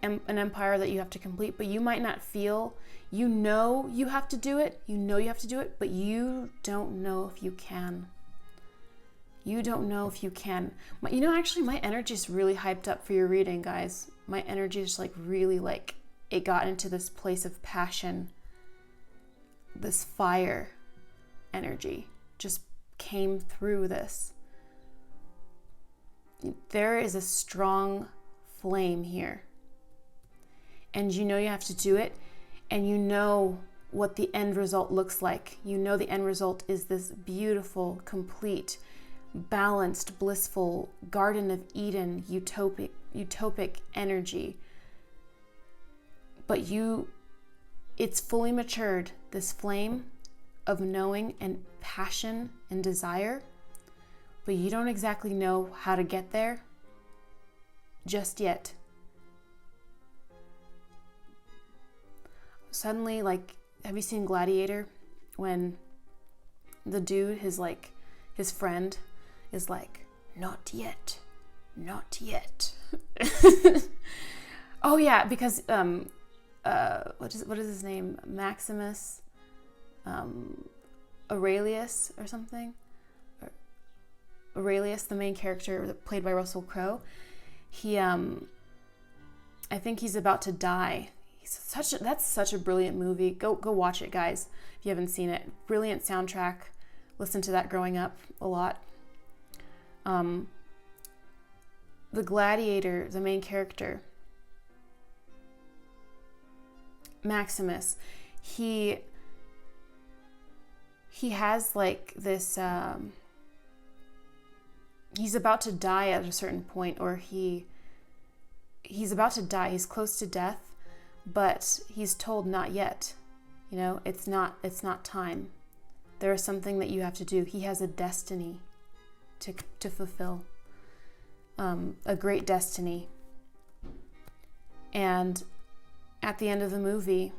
an empire that you have to complete, but you might not feel, you know you have to do it. You know you have to do it, but you don't know if you can. You don't know if you can. Actually, my energy is really hyped up for your reading, guys. My energy is really it got into this place of passion. This fire energy just came through this. There is a strong flame here. And you know you have to do it. And you know what the end result looks like. You know the end result is this beautiful, complete, balanced, blissful Garden of Eden, utopic energy. But it's fully matured, this flame of knowing and passion and desire, but you don't exactly know how to get there just yet. Suddenly, have you seen Gladiator? When the dude, his friend, is like, not yet. Oh yeah, because what is his name? Maximus Aurelius or something. Aurelius, the main character played by Russell Crowe. He I think he's about to die. That's such a brilliant movie. Go watch it, guys, if you haven't seen it. Brilliant soundtrack. Listened to that growing up a lot. The gladiator, the main character, Maximus, he has this he's about to die at a certain point, or he he's about to die. He's close to death, but he's told not yet. You know, it's not time. There is something that you have to do. He has a destiny to fulfill, a great destiny. And at the end of the movie,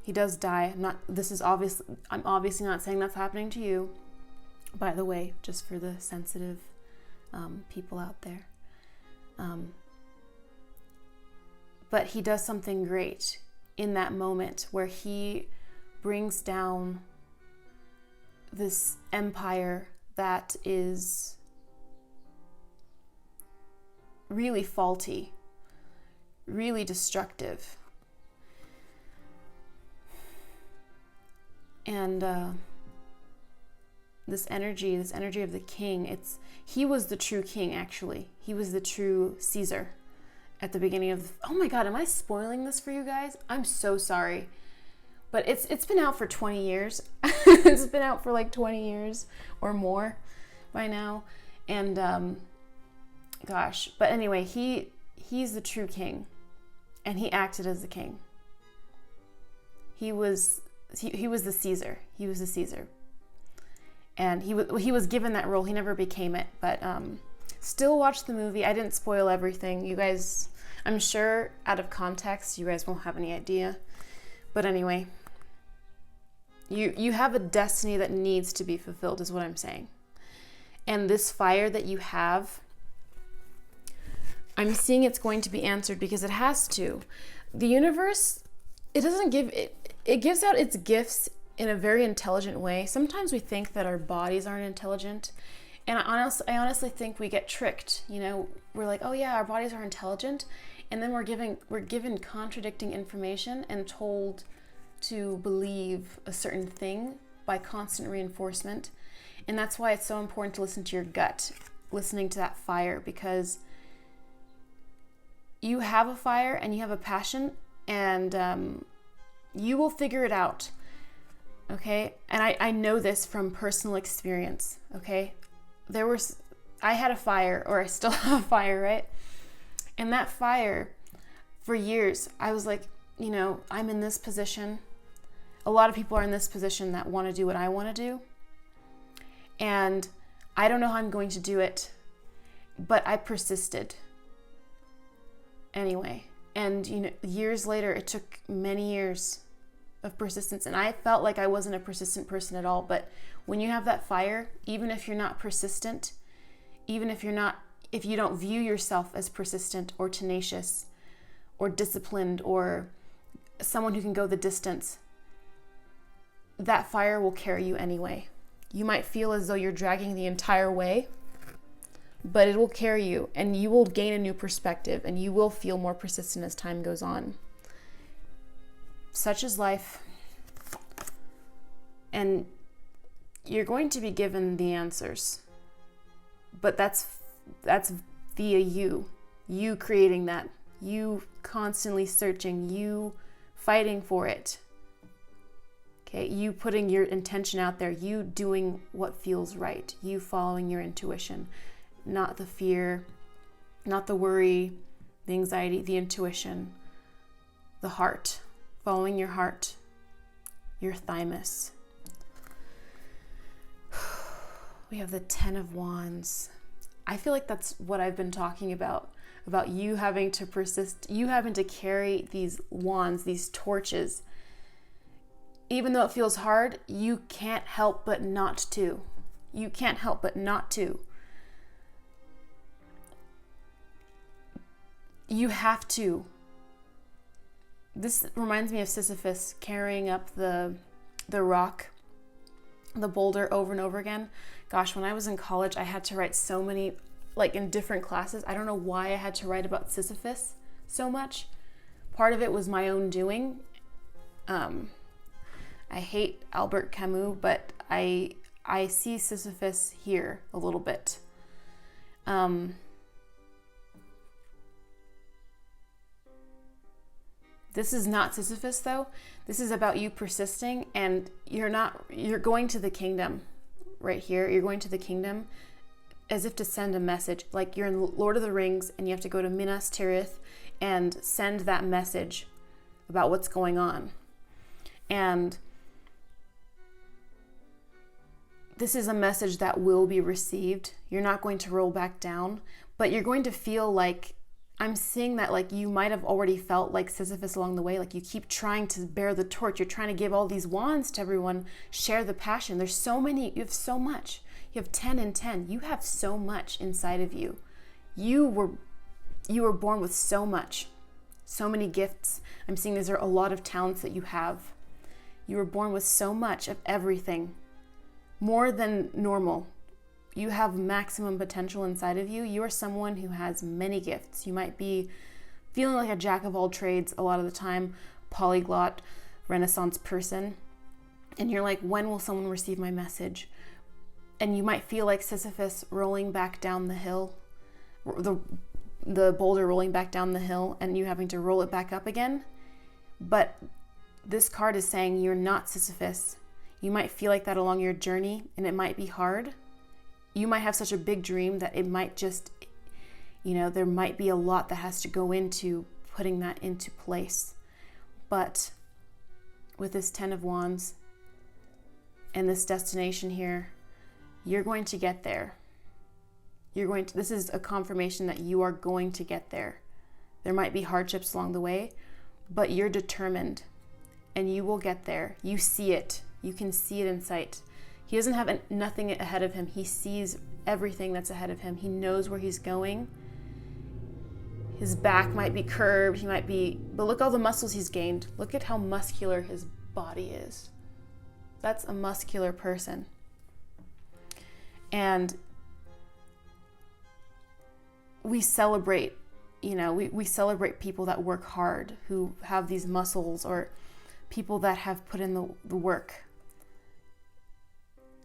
he does die. I'm obviously not saying that's happening to you, by the way, just for the sensitive people out there. But he does something great in that moment where he brings down this empire that is really faulty, really destructive. And this energy of the king, he was the true king, actually. He was the true Caesar at the beginning of oh my God, am I spoiling this for you guys? I'm so sorry. But it's been out for 20 years. It's been out for like 20 years or more by now. And gosh, but anyway, he's the true king, and he acted as the king. He was the Caesar. He was the Caesar. And he was given that role. He never became it, but still watch the movie. I didn't spoil everything. You guys, I'm sure out of context, you guys won't have any idea. But anyway, you have a destiny that needs to be fulfilled, is what I'm saying. And this fire that you have, I'm seeing it's going to be answered because it has to. The universe, it gives out its gifts in a very intelligent way. Sometimes we think that our bodies aren't intelligent. And I honestly think we get tricked. You know, we're like, oh yeah, our bodies are intelligent. And then we're given contradicting information and told to believe a certain thing by constant reinforcement. And that's why it's so important to listen to your gut, listening to that fire, because you have a fire and you have a passion, and you will figure it out. Okay? And I know this from personal experience. Okay? I had a fire, or I still have a fire, right? And that fire, for years, I was like, you know, I'm in this position. A lot of people are in this position that want to do what I want to do. And I don't know how I'm going to do it, but I persisted. Anyway, and you know, years later, it took many years of persistence, and I felt like I wasn't a persistent person at all. But when you have that fire, even if you're not persistent, even if you don't view yourself as persistent or tenacious or disciplined or someone who can go the distance, that fire will carry you anyway. You might feel as though you're dragging the entire way, but it will carry you, and you will gain a new perspective, and you will feel more persistent as time goes on. Such is life. And you're going to be given the answers, but that's via you creating that, you constantly searching, you fighting for it. Okay, you putting your intention out there, you doing what feels right, you following your intuition, not the fear, not the worry, the anxiety, the intuition, the heart, following your heart, your thymus. We have the 10 of Wands. I feel like that's what I've been talking about you having to persist, you having to carry these wands, these torches. Even though it feels hard, you can't help but not to. You can't help but not to. You have to. This reminds me of Sisyphus carrying up the rock, the boulder, over and over again. Gosh, when I was in college, I had to write so many, like in different classes. I don't know why I had to write about Sisyphus so much. Part of it was my own doing. I hate Albert Camus, but I see Sisyphus here a little bit. This is not Sisyphus though. This is about you persisting, and you're going to the kingdom right here. You're going to the kingdom as if to send a message. Like you're in Lord of the Rings and you have to go to Minas Tirith and send that message about what's going on. And this is a message that will be received. You're not going to roll back down, but you're going to feel like, I'm seeing that like you might have already felt like Sisyphus along the way, like you keep trying to bear the torch. You're trying to give all these wands to everyone, share the passion. There's so many, you have so much. You have 10 and 10. You have so much inside of you. You were born with so much, so many gifts. I'm seeing these are a lot of talents that you have. You were born with so much of everything, more than normal. You have maximum potential inside of you. You are someone who has many gifts. You might be feeling like a jack of all trades a lot of the time, polyglot, Renaissance person. And you're like, when will someone receive my message? And you might feel like Sisyphus rolling back down the hill, the boulder rolling back down the hill, and you having to roll it back up again. But this card is saying you're not Sisyphus. You might feel like that along your journey, and it might be hard. You might have such a big dream that it might just, there might be a lot that has to go into putting that into place. But with this 10 of Wands and this destination here, you're going to get there. This is a confirmation that you are going to get there. There might be hardships along the way, but you're determined and you will get there. You see it. You can see it in sight. He doesn't have nothing ahead of him. He sees everything that's ahead of him. He knows where he's going. His back might be curved. But look all the muscles he's gained. Look at how muscular his body is. That's a muscular person. And we celebrate, we celebrate people that work hard, who have these muscles, or people that have put in the work.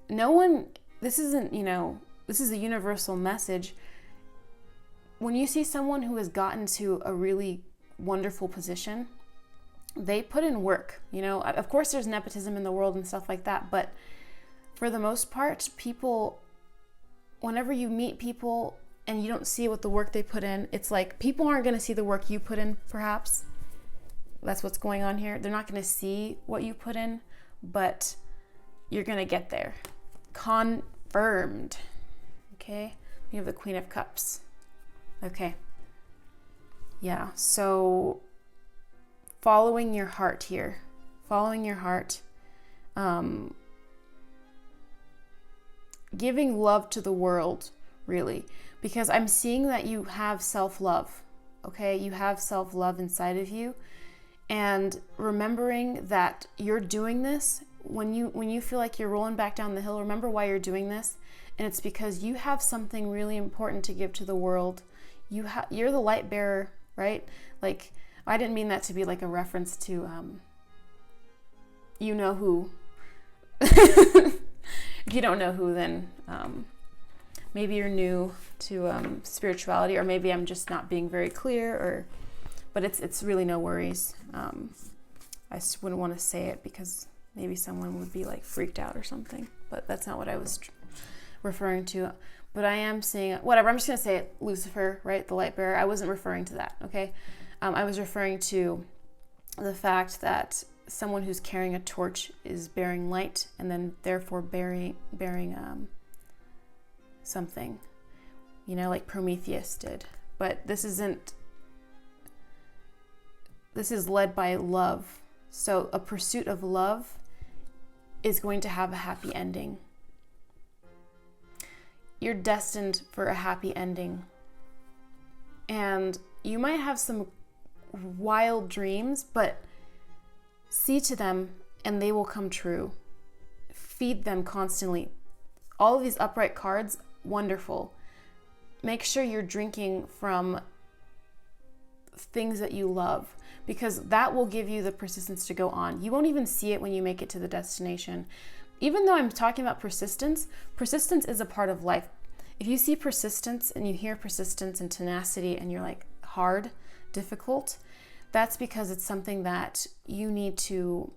This is a universal message. When you see someone who has gotten to a really wonderful position, they put in work. Of course there's nepotism in the world and stuff like that, but for the most part, people, whenever you meet people and you don't see what the work they put in, it's like people aren't going to see the work you put in, perhaps. That's what's going on here. They're not going to see what you put in, but you're going to get there. Confirmed. Okay? We have the Queen of Cups. Okay. Yeah, so following your heart here. Following your heart. Giving love to the world, really. Because I'm seeing that you have self-love. Okay? You have self-love inside of you. And remembering that you're doing this, when you feel like you're rolling back down the hill, remember why you're doing this. And it's because you have something really important to give to the world. You're the light bearer, right? Like, I didn't mean that to be like a reference to, you know who. If you don't know who, then maybe you're new to spirituality, or maybe I'm just not being very clear, but it's really no worries. I just wouldn't want to say it because maybe someone would be like freaked out or something, but that's not what I was referring to. But I am seeing, whatever, I'm just going to say it, Lucifer, right? The light bearer. I wasn't referring to that, okay? I was referring to the fact that someone who's carrying a torch is bearing light, and then therefore bearing something, like Prometheus did. But this is led by love. So a pursuit of love is going to have a happy ending. You're destined for a happy ending. And you might have some wild dreams, but see to them and they will come true. Feed them constantly. All of these upright cards, wonderful. Make sure you're drinking from things that you love, because that will give you the persistence to go on. You won't even see it when you make it to the destination. Even though I'm talking about persistence is a part of life. If you see persistence and you hear persistence and tenacity and you're like hard, difficult, that's because it's something that you need to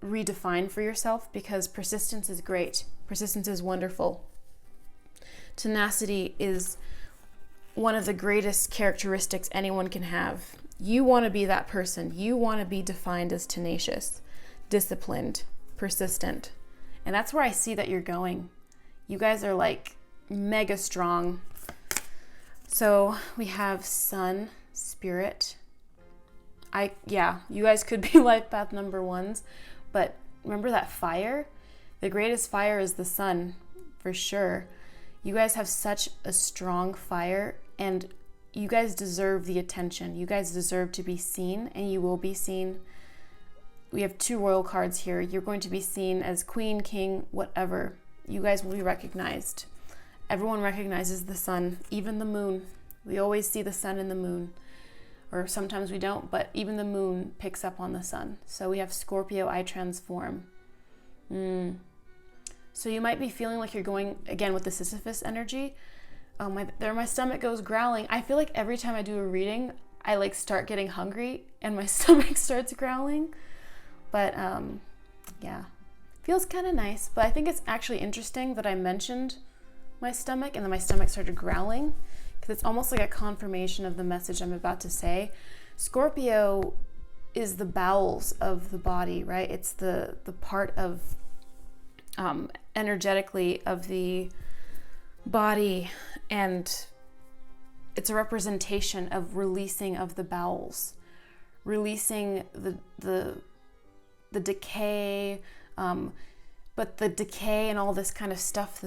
redefine for yourself, because persistence is great. Persistence is wonderful. Tenacity is one of the greatest characteristics anyone can have. You want to be that person. You want to be defined as tenacious, disciplined, persistent. And that's where I see that you're going. You guys are like mega strong. So we have Sun, Spirit. You guys could be life path number ones, but remember that fire? The greatest fire is the sun, for sure. You guys have such a strong fire, and you guys deserve the attention. You guys deserve to be seen, and you will be seen. We have 2 royal cards here. You're going to be seen as queen, king, whatever. You guys will be recognized. Everyone recognizes the sun, even the moon. We always see the sun and the moon. Or sometimes we don't, but even the moon picks up on the sun. So we have Scorpio, I transform. So you might be feeling like you're going, again, with the Sisyphus energy. My stomach goes growling. I feel like every time I do a reading, I like start getting hungry and my stomach starts growling. But feels kind of nice. But I think it's actually interesting that I mentioned my stomach and then my stomach started growling, because it's almost like a confirmation of the message I'm about to say. Scorpio is the bowels of the body, right? It's the part of energetically of the body, and it's a representation of releasing of the bowels, releasing the decay, but the decay and all this kind of stuff,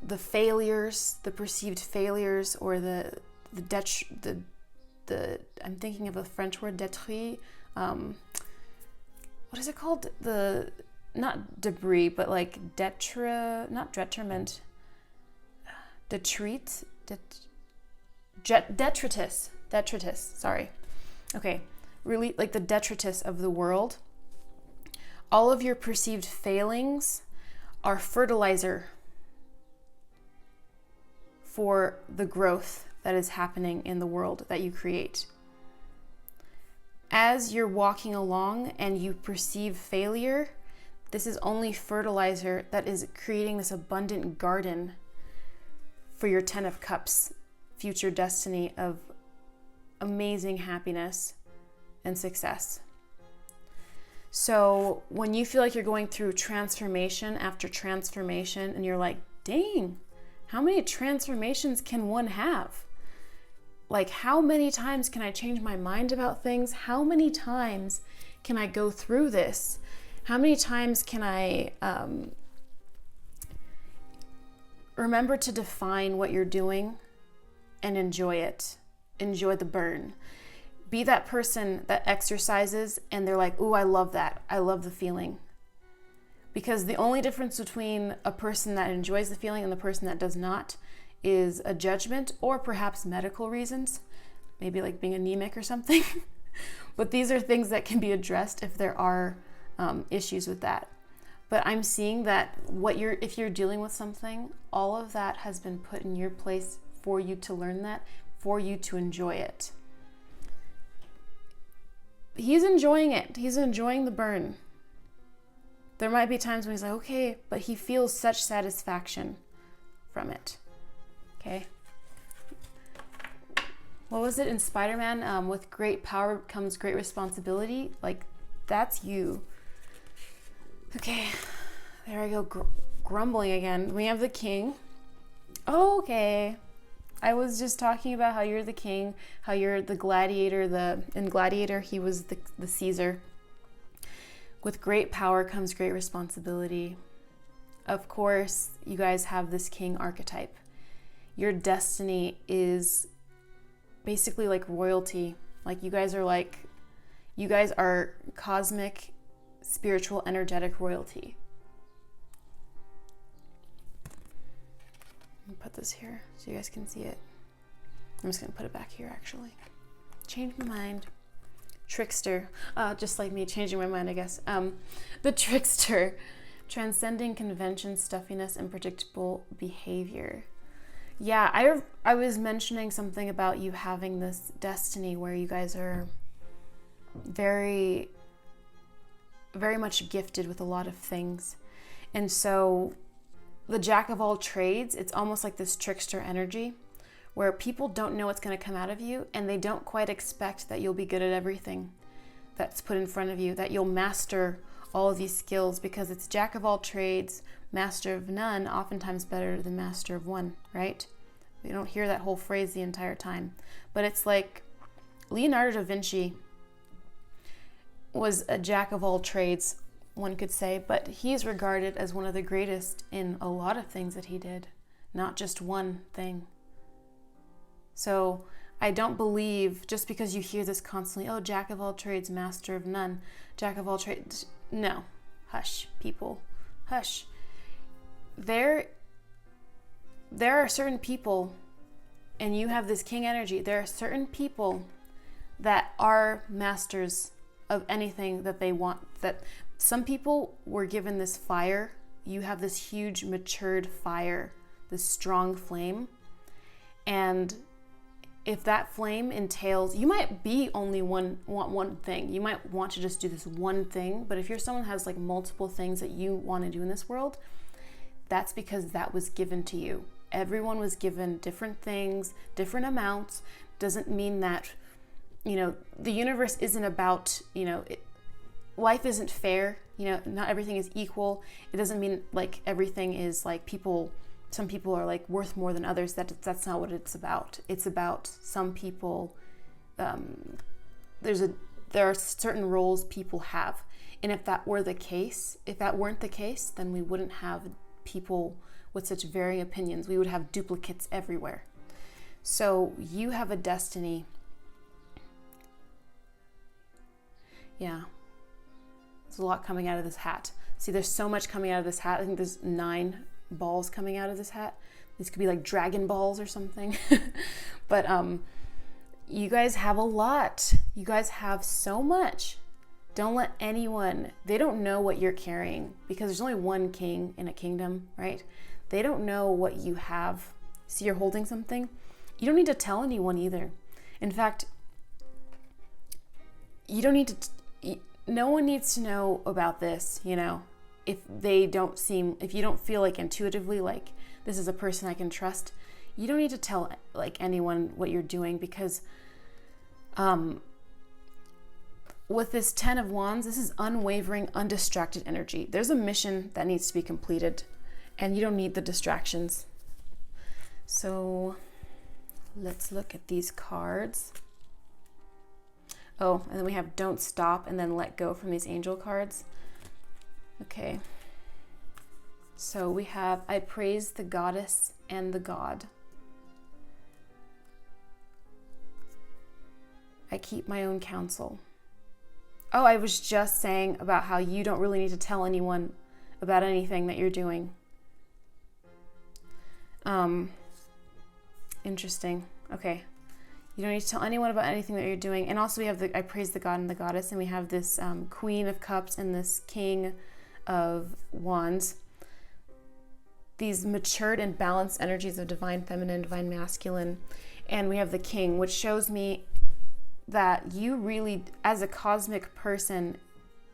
the failures, the perceived failures, or the I'm thinking of a French word, détruit. What is it called? Not debris, but like not detriment. Detritus. Sorry. Okay. Really, like the detritus of the world. All of your perceived failings are fertilizer for the growth that is happening in the world that you create. As you're walking along and you perceive failure, this is only fertilizer that is creating this abundant garden for your 10 of Cups, future destiny of amazing happiness and success. So when you feel like you're going through transformation after transformation and you're like, dang, how many transformations can one have? Like, how many times can I change my mind about things? How many times can I go through this? How many times can I remember to define what you're doing and enjoy it? Enjoy the burn. Be that person that exercises and they're like, ooh, I love that. I love the feeling. Because the only difference between a person that enjoys the feeling and the person that does not is a judgment, or perhaps medical reasons, maybe like being anemic or something. But these are things that can be addressed if there are issues with that. But I'm seeing that if you're dealing with something, all of that has been put in your place for you to learn that, for you to enjoy it. He's enjoying it. He's enjoying the burn. There might be times when he's like, okay, but he feels such satisfaction from it. Okay. What was it in Spider-Man? With great power comes great responsibility. Like, that's you. Okay. There I go, grumbling again. We have the king. Oh, okay. I was just talking about how you're the king, how you're the gladiator. In Gladiator, he was the Caesar. With great power comes great responsibility. Of course, you guys have this king archetype. Your destiny is basically like royalty. Like you guys are cosmic, spiritual, energetic royalty. Let me put this here so you guys can see it. I'm just gonna put it back here actually. Change my mind. Trickster, just like me changing my mind, I guess. The trickster, transcending convention, stuffiness, and predictable behavior. Yeah, I was mentioning something about you having this destiny where you guys are very, very much gifted with a lot of things. And so the jack of all trades, it's almost like this trickster energy where people don't know what's going to come out of you, and they don't quite expect that you'll be good at everything that's put in front of you, that you'll master all of these skills, because it's jack of all trades, master of none, oftentimes better than master of one, right? You don't hear that whole phrase the entire time. But it's like Leonardo da Vinci was a jack of all trades, one could say, but he's regarded as one of the greatest in a lot of things that he did, not just one thing. So I don't believe, just because you hear this constantly, oh, jack of all trades, master of none, jack of all trades. No. Hush, people. Hush. There are certain people, and you have this king energy, there are certain people that are masters of anything that they want. That some people were given this fire. You have this huge matured fire, this strong flame. And if that flame entails, you might be only want one thing. You might want to just do this one thing. But if you're someone who has like multiple things that you want to do in this world, that's because that was given to you. Everyone was given different things, different amounts. Doesn't mean that, the universe isn't about, life isn't fair. Not everything is equal. It doesn't mean like everything is like some people are like worth more than others. That's not what it's about. It's about some people, there are certain roles people have. And if that weren't the case, then we wouldn't have people with such varying opinions. We would have duplicates everywhere. So you have a destiny. Yeah. There's a lot coming out of this hat. See, there's so much coming out of this hat. I think there's 9 balls coming out of this hat. These could be like dragon balls or something. But you guys have a lot. You guys have so much. Don't let anyone, they don't know what you're carrying, because there's only one king in a kingdom, right? They don't know what you have. See, you're holding something. You don't need to tell anyone either. In fact, you don't need to, no one needs to know about this, if you don't feel like intuitively like this is a person I can trust. You don't need to tell like anyone what you're doing, because with this 10 of Wands, this is unwavering, undistracted energy. There's a mission that needs to be completed, and you don't need the distractions. So let's look at these cards. Oh, and then we have don't stop and then let go from these angel cards. Okay. So we have I praise the goddess and the god. I keep my own counsel. Oh, I was just saying about how you don't really need to tell anyone about anything that you're doing. Interesting. Okay. You don't need to tell anyone about anything that you're doing. And also we have I praise the god and the goddess, and we have this Queen of Cups and this King of Wands. These matured and balanced energies of divine feminine, divine masculine. And we have the King, which shows me that you really, as a cosmic person,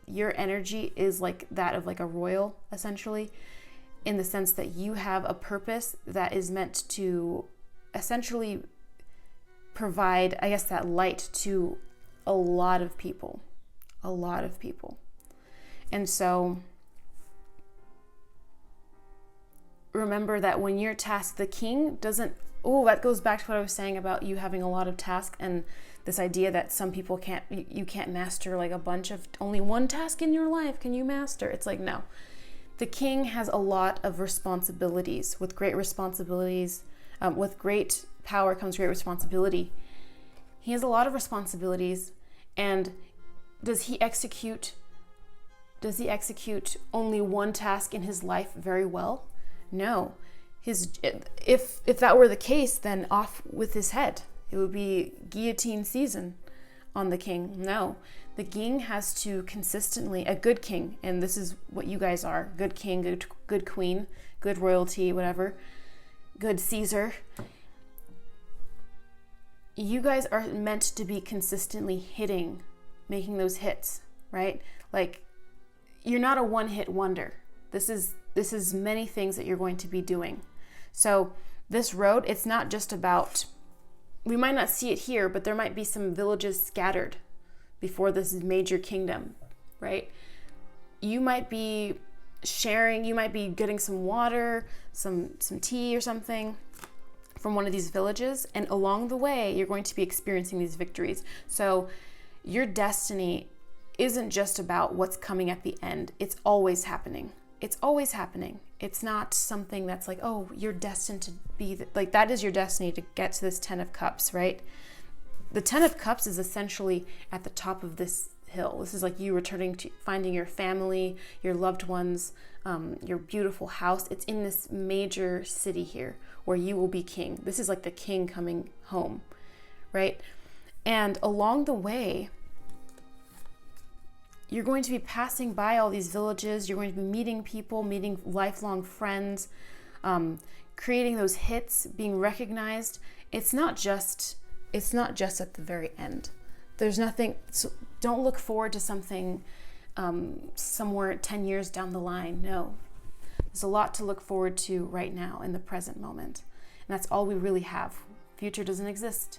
your energy is like that of like a royal, essentially, in the sense that you have a purpose that is meant to essentially provide, I guess, that light to a lot of people. And so remember that when you're tasked, the king doesn't, that goes back to what I was saying about you having a lot of tasks, and this idea that some people you can't master like a bunch of, only one task in your life can you master. It's like, no. The king has a lot of responsibilities. With great responsibilities, with great power comes great responsibility. He has a lot of responsibilities, and does he execute only one task in his life very well? No. If that were the case, then off with his head. It would be guillotine season on the king. No. The king has to consistently, a good king, and this is what you guys are, good king, good queen, good royalty, whatever, good Caesar. You guys are meant to be consistently making those hits, right? Like, you're not a one-hit wonder. This is many things that you're going to be doing. So this road, it's not just about, we might not see it here, but there might be some villages scattered before this major kingdom, right? You might be sharing, you might be getting some water, some tea or something from one of these villages, and along the way you're going to be experiencing these victories. So your destiny isn't just about what's coming at the end. It's always happening. It's always happening. It's not something that's like, oh, you're destined to be like that is your destiny to get to this 10 of Cups, right? The 10 of Cups is essentially at the top of this hill. This is like you returning to finding your family, your loved ones, your beautiful house. It's in this major city here where you will be king. This is like the king coming home, right? And along the way, you're going to be passing by all these villages. You're going to be meeting people, meeting lifelong friends, creating those hits, being recognized. It's not just at the very end. There's nothing, so don't look forward to something somewhere 10 years down the line. No, there's a lot to look forward to right now in the present moment. And that's all we really have. Future doesn't exist.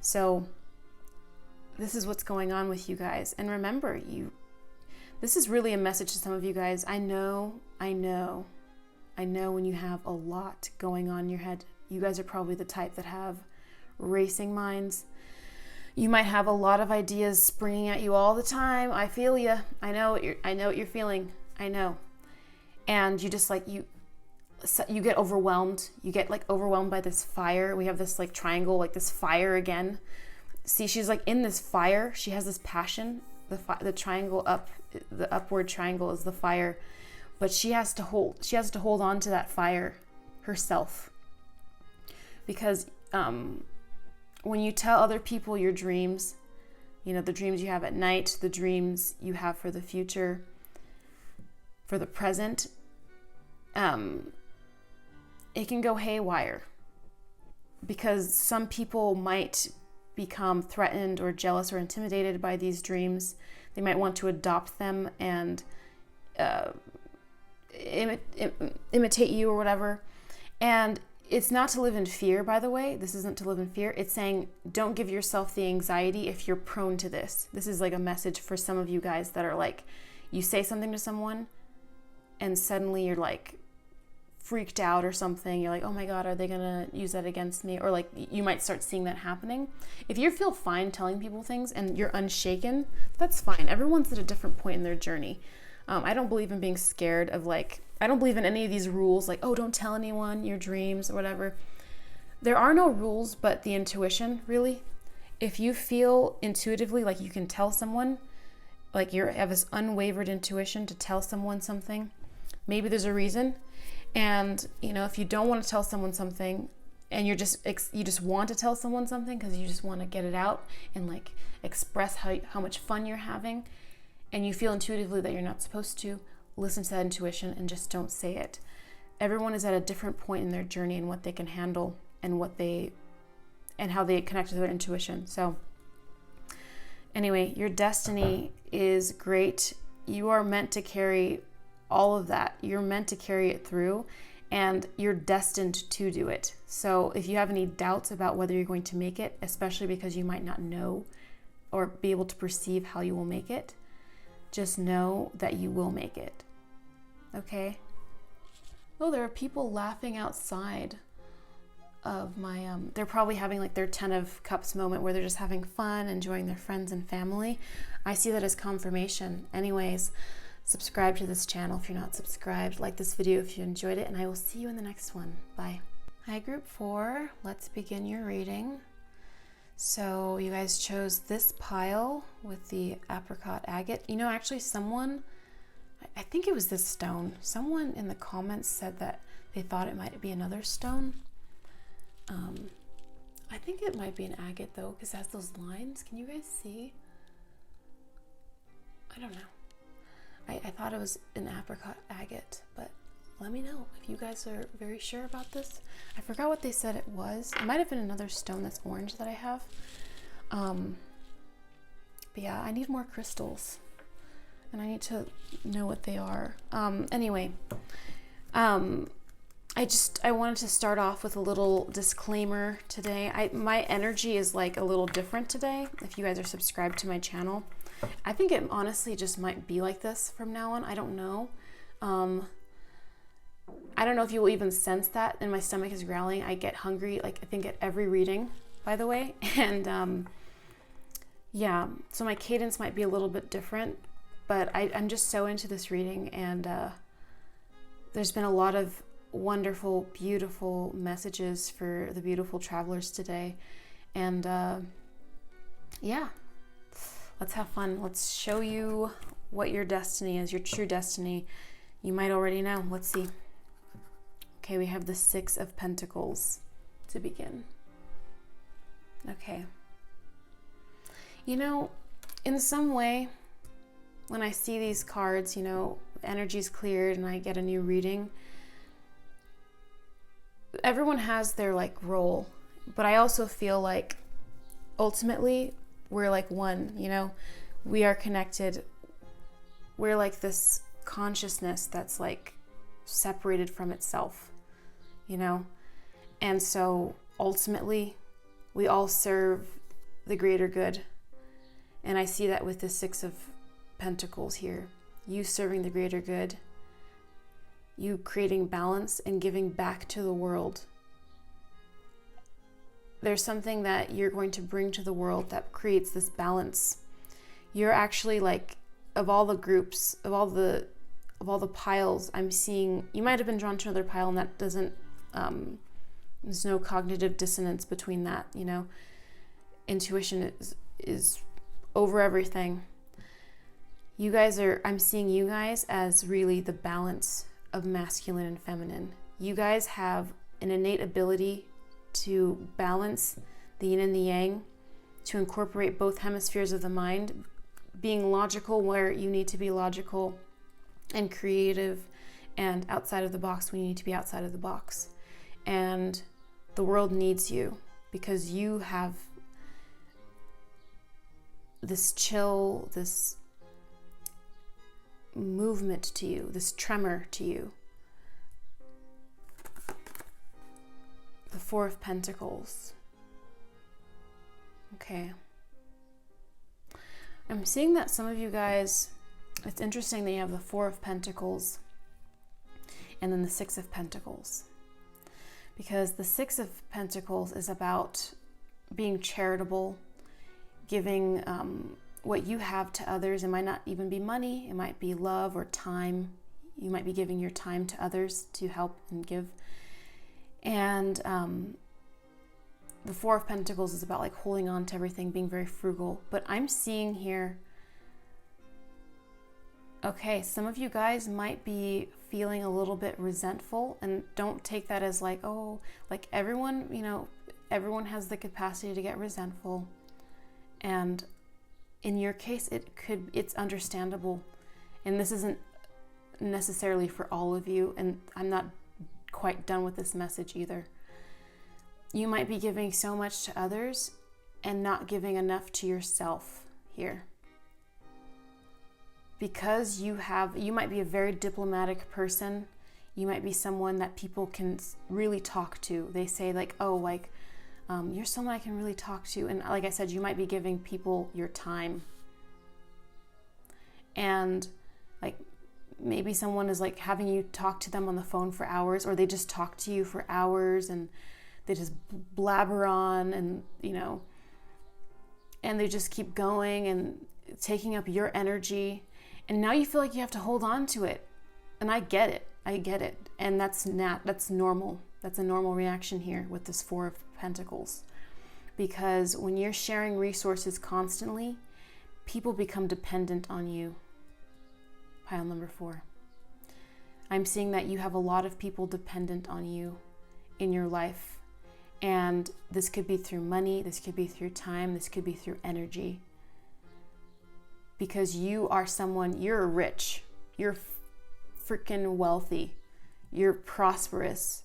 So this is what's going on with you guys. And remember, this is really a message to some of you guys. I know when you have a lot going on in your head, you guys are probably the type that have racing minds. You might have a lot of ideas springing at you all the time. I feel you. I know what you're feeling. I know. And you just like, you get overwhelmed. You get like overwhelmed by this fire. We have this like triangle, like this fire again. See, she's like in this fire. She has this passion. The triangle up, the upward triangle is the fire, but she has to hold on to that fire herself. Because when you tell other people your dreams, the dreams you have at night, the dreams you have for the future, for the present, it can go haywire. Because some people might become threatened or jealous or intimidated by these dreams. They might want to adopt them and imitate you or whatever. And it's not to live in fear, by the way. This isn't to live in fear. It's saying don't give yourself the anxiety if you're prone to this. This is like a message for some of you guys that are like, you say something to someone and suddenly you're like freaked out or something. You're like, oh my God, are they gonna use that against me? Or like you might start seeing that happening. If you feel fine telling people things and you're unshaken, that's fine. Everyone's at a different point in their journey. I don't believe in being scared of I don't believe in any of these rules like, oh, don't tell anyone your dreams or whatever. There are no rules but the intuition, really. If you feel intuitively like you can tell someone, like you have this unwavered intuition to tell someone something, maybe there's a reason. And, if you don't want to tell someone something and you just want to tell someone something because you just want to get it out and like express how much fun you're having, and you feel intuitively that you're not supposed to, listen to that intuition and just don't say it. Everyone is at a different point in their journey and what they can handle and how they connect to their intuition. So anyway, your destiny is great. You are meant to carry all of that. You're meant to carry it through and you're destined to do it. So if you have any doubts about whether you're going to make it, especially because you might not know or be able to perceive how you will make it, just know that you will make it. Okay? Oh, there are people laughing outside of my, they're probably having like their 10 of Cups moment where they're just having fun, enjoying their friends and family. I see that as confirmation. Anyways, subscribe to this channel if you're not subscribed. Like this video if you enjoyed it, and I will see you in the next one. Bye. Hi, Group 4. Let's begin your reading. So you guys chose this pile with the apricot agate. Actually someone, I think it was this stone. Someone in the comments said that they thought it might be another stone. I think it might be an agate though, because it has those lines. Can you guys see? I don't know. I thought it was an apricot agate, but let me know if you guys are very sure about this. I forgot what they said it was. It might have been another stone that's orange that I have. But yeah, I need more crystals and I need to know what they are. Anyway, I wanted to start off with a little disclaimer today. My energy is like a little different today. If you guys are subscribed to my channel, I think it honestly just might be like this from now on. I don't know. I don't know if you will even sense that, and my stomach is growling. I get hungry, like I think at every reading, by the way. And yeah, so my cadence might be a little bit different, but I'm just so into this reading, and there's been a lot of wonderful, beautiful messages for the beautiful travelers today. And yeah, let's have fun. Let's show you what your destiny is, your true destiny. You might already know. Let's see. Okay, we have the Six of Pentacles to begin. Okay. You know, in some way, when I see these cards, you know, energy's cleared and I get a new reading, everyone has their like role, but I also feel like ultimately we're like one, you know, we are connected. We're like this consciousness that's like separated from itself, you know, and so ultimately we all serve the greater good. And I see that with the Six of Pentacles here. You serving the greater good. You creating balance and giving back to the world. There's something that you're going to bring to the world that creates this balance. You're actually like, of all the groups, of all the piles I'm seeing, you might have been drawn to another pile, and that doesn't, there's no cognitive dissonance between that, you know. Intuition is over everything. You guys are, I'm seeing you guys as really the balance of masculine and feminine. You guys have an innate ability to balance the yin and the yang, to incorporate both hemispheres of the mind, being logical where you need to be logical, and creative and outside of the box when you need to be outside of the box. And the world needs you because you have this chill, this movement to you, this tremor to you. The Four of Pentacles. Okay. I'm seeing that some of you guys, it's interesting that you have the Four of Pentacles and then the Six of Pentacles. Because the Six of Pentacles is about being charitable, giving what you have to others. It might not even be money. It might be love or time. You might be giving your time to others to help and give. And the Four of Pentacles is about like holding on to everything, being very frugal. But I'm seeing here, okay, some of you guys might be feeling a little bit resentful, and don't take that as like, oh, like everyone, you know, everyone has the capacity to get resentful. And in your case, it's understandable. And this isn't necessarily for all of you, and I'm not quite done with this message either. You might be giving so much to others and not giving enough to yourself here. Because you might be a very diplomatic person. You might be someone that people can really talk to. They say like, oh, like, you're someone I can really talk to. And like I said, you might be giving people your time. And like, maybe someone is like having you talk to them on the phone for hours, or they just talk to you for hours and they just blabber on, and, you know, and they just keep going and taking up your energy. And now you feel like you have to hold on to it. And I get it. And that's normal. That's a normal reaction here with this Four of Pentacles. Because when you're sharing resources constantly, people become dependent on you. Pile number 4. I'm seeing that you have a lot of people dependent on you in your life. And this could be through money, this could be through time, this could be through energy. Because you are someone, you're rich, you're freaking wealthy, you're prosperous.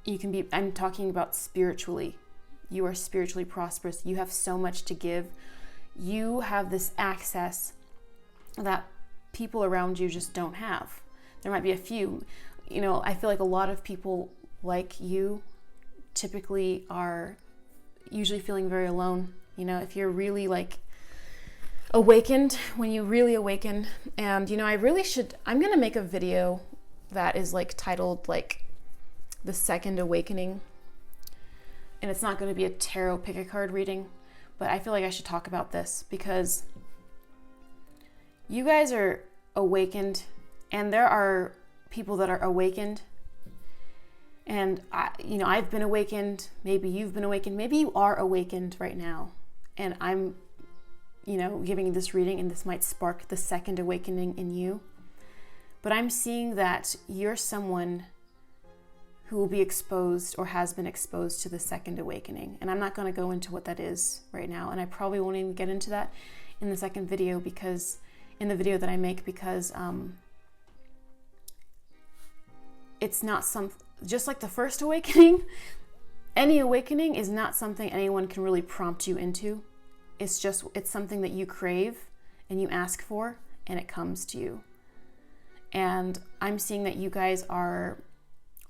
You can be, I'm talking about spiritually. You are spiritually prosperous. You have so much to give. You have this access that people around you just don't have. There might be a few. You know, I feel like a lot of people like you typically are usually feeling very alone. You know, if you're really like awakened, when you really awaken, and you know, I'm going to make a video that is like titled like the second awakening, and it's not going to be a tarot pick a card reading, but I feel like I should talk about this because you guys are awakened, and there are people that are awakened, and I've been awakened, maybe you've been awakened, maybe you are awakened right now, and I'm giving you this reading, and this might spark the second awakening in you. But I'm seeing that you're someone who will be exposed or has been exposed to the second awakening. And I'm not going to go into what that is right now. And I probably won't even get into that in the second video, in the video that I make, because it's not just like the first awakening, any awakening is not something anyone can really prompt you into. It's something that you crave and you ask for, and it comes to you. And I'm seeing that you guys are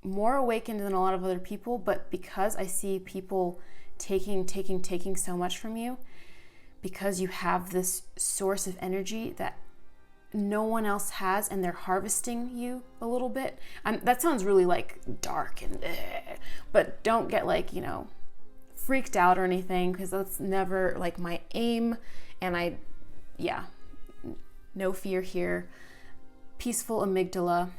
more awakened than a lot of other people, but because I see people taking so much from you, because you have this source of energy that no one else has, and they're harvesting you a little bit. That sounds really like dark and but don't get like, freaked out or anything, because that's never like my aim. And no fear here. Peaceful amygdala.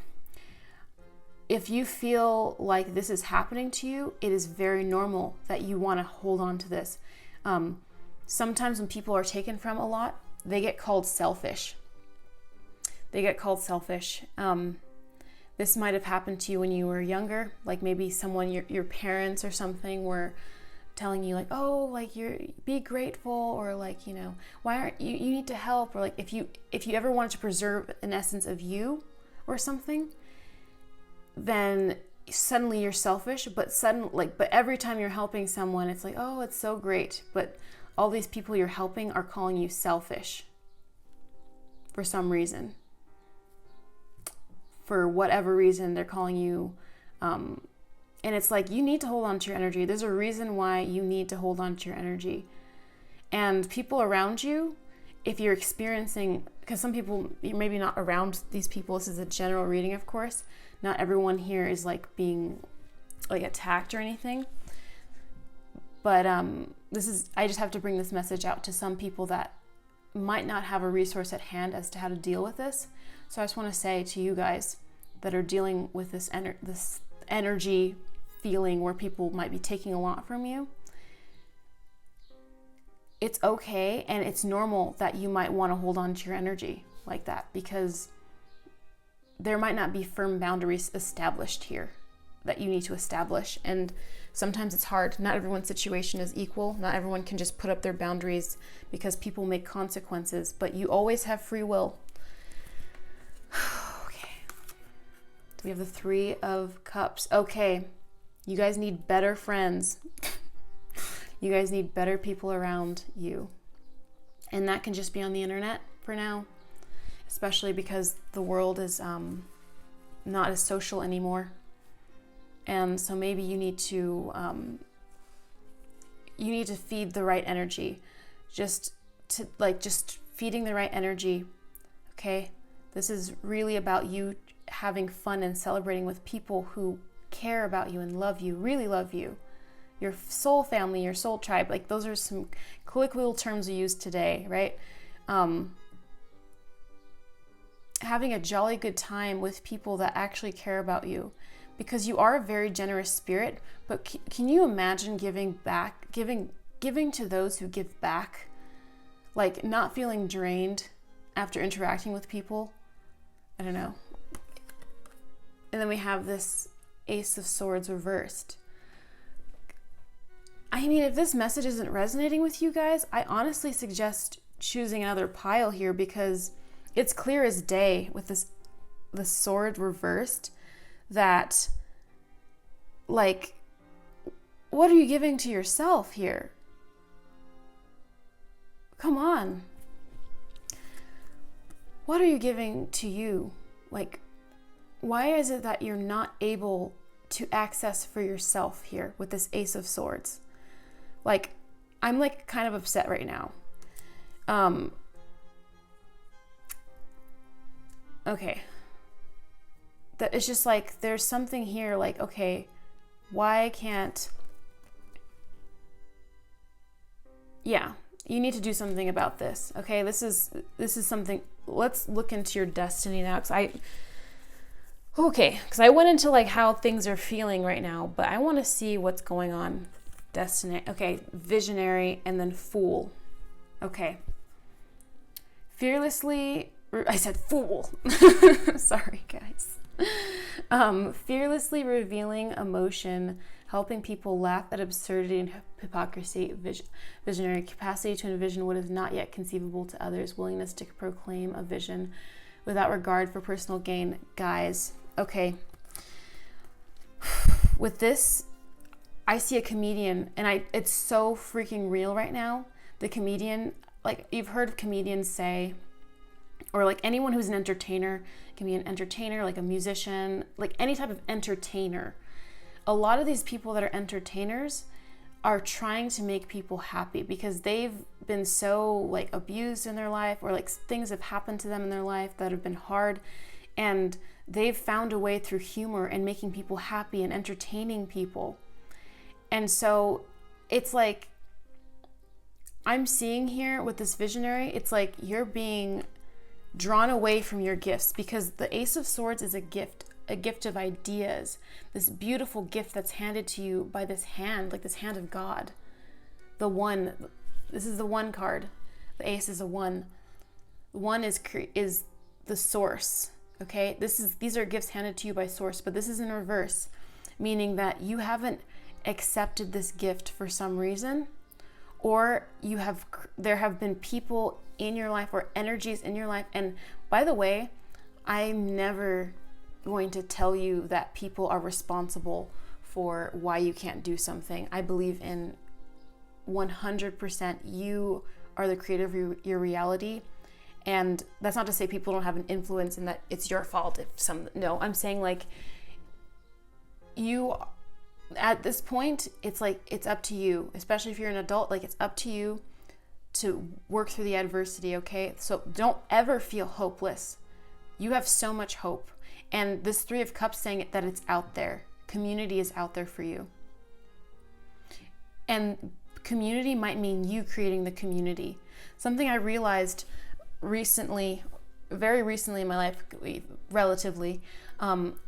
If you feel like this is happening to you, it is very normal that you want to hold on to this. Sometimes when people are taken from a lot, they get called selfish. This might have happened to you when you were younger, like maybe someone, your parents or something, were telling you like, oh, like be grateful, or like, why aren't you need to help, or like if you ever wanted to preserve an essence of you or something, then suddenly you're selfish. But every time you're helping someone, it's like, oh, it's so great, but all these people you're helping are calling you selfish for some reason. For whatever reason, they're calling you and it's like, you need to hold on to your energy. There's a reason why you need to hold on to your energy. And people around you, if you're experiencing, because some people, you're maybe not around these people, this is a general reading, of course. Not everyone here is like being like attacked or anything. But I just have to bring this message out to some people that might not have a resource at hand as to how to deal with this. So I just want to say to you guys that are dealing with this energy feeling where people might be taking a lot from you, it's okay and it's normal that you might want to hold on to your energy like that, because there might not be firm boundaries established here that you need to establish. And sometimes it's hard. Not everyone's situation is equal. Not everyone can just put up their boundaries, because people make consequences, but you always have free will. Okay. So we have the Three of Cups. Okay. You guys need better friends. You guys need better people around you. And that can just be on the internet for now, especially because the world is not as social anymore. And so maybe you need to feed the right energy. Just feeding the right energy. Okay? This is really about you having fun and celebrating with people who care about you and love you, really love you. Your soul family, your soul tribe, like those are some colloquial terms we use today, right? Having a jolly good time with people that actually care about you, because you are a very generous spirit. But can you imagine giving back, giving to those who give back, like not feeling drained after interacting with people? I don't know. And then we have this Ace of Swords reversed. I mean, if this message isn't resonating with you guys, I honestly suggest choosing another pile here, because it's clear as day with the sword reversed that, like, what are you giving to yourself here? Come on. What are you giving to you? Like, why is it that you're not able to access for yourself here with this Ace of Swords? Like, I'm like kind of upset right now. Okay. That it's just like, there's something here like, okay, why can't, yeah, you need to do something about this. Okay. This is something, let's look into your destiny now. Cause I went into like how things are feeling right now, but I want to see what's going on. Destiny. Okay. Visionary and then Fool. Okay. Fearlessly, I said Fool. Sorry, guys. Fearlessly revealing emotion, helping people laugh at absurdity and hypocrisy, visionary capacity to envision what is not yet conceivable to others, willingness to proclaim a vision without regard for personal gain. Guys, okay. With this, I see a comedian, and it's so freaking real right now. The comedian, like you've heard comedians say, or like anyone who's an entertainer, can be an entertainer, like a musician, like any type of entertainer. A lot of these people that are entertainers are trying to make people happy because they've been so like abused in their life, or like things have happened to them in their life that have been hard, and they've found a way through humor and making people happy and entertaining people. And so it's like, I'm seeing here with this visionary, it's like you're being drawn away from your gifts, because the Ace of Swords is a gift of ideas, this beautiful gift that's handed to you by this hand, like this hand of God. The one, this is the one card. The Ace is a one. One is the source. Okay, these are gifts handed to you by source, but this is in reverse, meaning that you haven't accepted this gift for some reason, or there have been people in your life or energies in your life. And by the way, I'm never going to tell you that people are responsible for why you can't do something. I believe in 100% you are the creator of your reality. And that's not to say people don't have an influence and that it's your fault no, I'm saying like you, at this point, it's like, it's up to you, especially if you're an adult, like it's up to you to work through the adversity, okay? So don't ever feel hopeless. You have so much hope. And this Three of Cups saying that it's out there. Community is out there for you. And community might mean you creating the community. Something I realized recently, very recently in my life, relatively,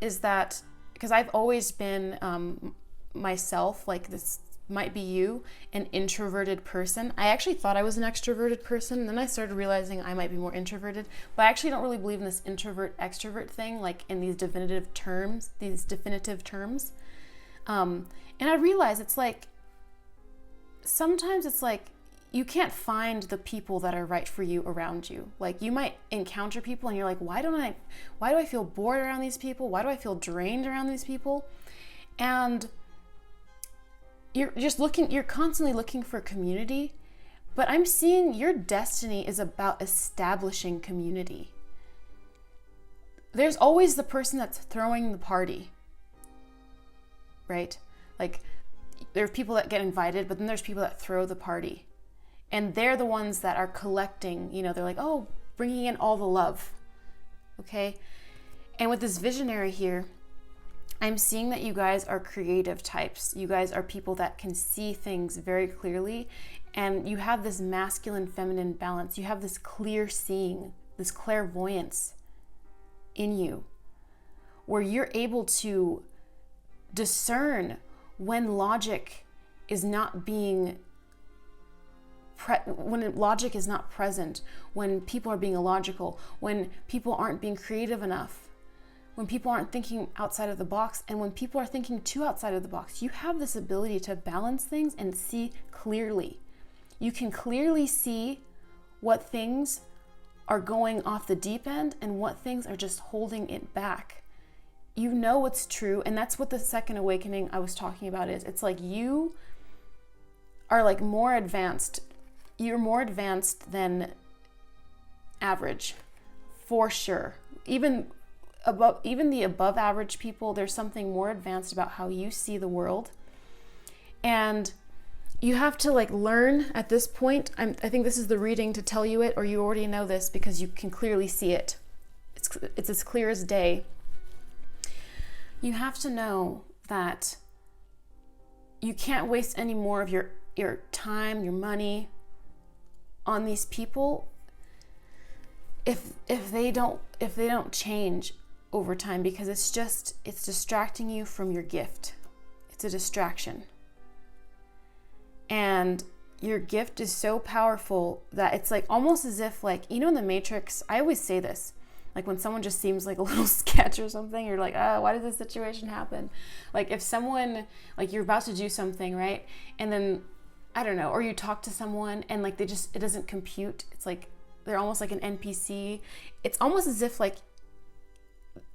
is that, because I've always been myself, like this might be you, an introverted person. I actually thought I was an extroverted person, and then I started realizing I might be more introverted, but I actually don't really believe in this introvert-extrovert thing, like in these definitive terms. And I realized it's like, sometimes it's like, you can't find the people that are right for you around you. Like you might encounter people and you're like, why do I feel bored around these people? Why do I feel drained around these people? And you're constantly looking for community, but I'm seeing your destiny is about establishing community. There's always the person that's throwing the party, right? Like there are people that get invited, but then there's people that throw the party. And they're the ones that are collecting, they're like, oh, bringing in all the love, okay? And with this visionary here, I'm seeing that you guys are creative types. You guys are people that can see things very clearly, and you have this masculine-feminine balance. You have this clear seeing, this clairvoyance in you, where you're able to discern when logic is not being when logic is not present, when people are being illogical, when people aren't being creative enough, when people aren't thinking outside of the box, and when people are thinking too outside of the box. You have this ability to balance things and see clearly. You can clearly see what things are going off the deep end and what things are just holding it back. You know what's true, and that's what the second awakening I was talking about is. It's like you are like more advanced. You're more advanced than average, for sure. Even even the above average people, there's something more advanced about how you see the world. And you have to like learn at this point. I think this is the reading to tell you it, or you already know this because you can clearly see it. It's as clear as day. You have to know that you can't waste any more of your time, your money on these people if they don't change over time, because it's distracting you from your gift. It's a distraction. And your gift is so powerful that it's like almost as if, like, you know, in the Matrix, I always say this, like when someone just seems like a little sketch or something, you're like, oh, why did this situation happen? Like if someone, like you're about to do something, right? And then, I don't know, or you talk to someone and like it doesn't compute. It's like, they're almost like an NPC. It's almost as if like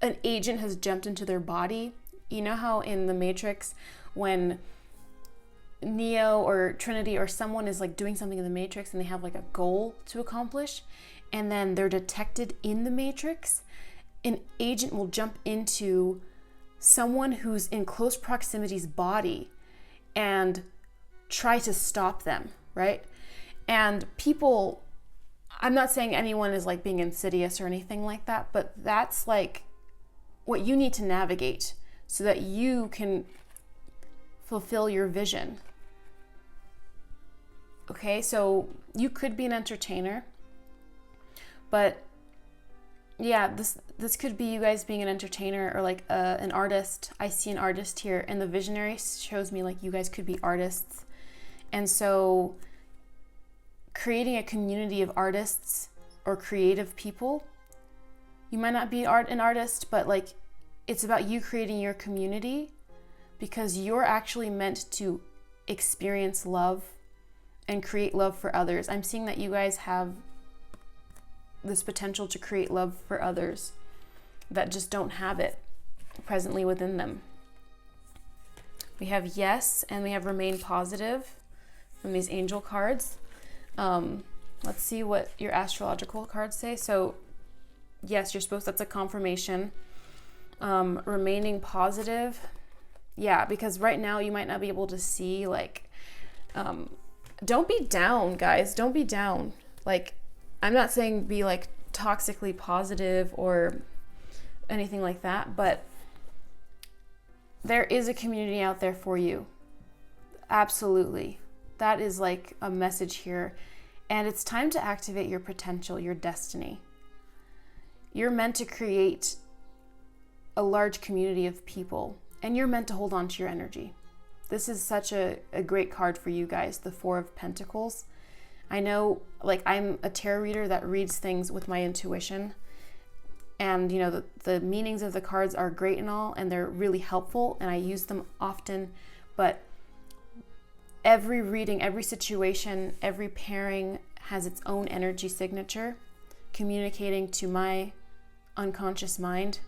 an agent has jumped into their body. You know how in the Matrix, when Neo or Trinity or someone is like doing something in the Matrix and they have like a goal to accomplish, and then they're detected in the Matrix, an agent will jump into someone who's in close proximity's body and try to stop them, right? And people, I'm not saying anyone is like being insidious or anything like that, but that's like what you need to navigate so that you can fulfill your vision. Okay, so you could be an entertainer, but yeah, this could be you guys being an entertainer or like an artist. I see an artist here, and the visionary shows me like you guys could be artists. And so creating a community of artists or creative people, you might not be an artist, but like it's about you creating your community, because you're actually meant to experience love and create love for others. I'm seeing that you guys have this potential to create love for others that just don't have it presently within them. We have yes, and we have remain positive from these angel cards. Let's see what your astrological cards say. So yes, that's a confirmation. Remaining positive. Yeah, because right now you might not be able to see, like, don't be down, guys. Don't be down. Like, I'm not saying be like toxically positive or anything like that, but there is a community out there for you. Absolutely. That is like a message here. And it's time to activate your potential, your destiny. You're meant to create a large community of people, and you're meant to hold on to your energy. This is such a great card for you guys, the Four of Pentacles. I know, like, I'm a tarot reader that reads things with my intuition, and you know, the meanings of the cards are great and all, and they're really helpful, and I use them often, but every reading, every situation, every pairing has its own energy signature, communicating to my unconscious mind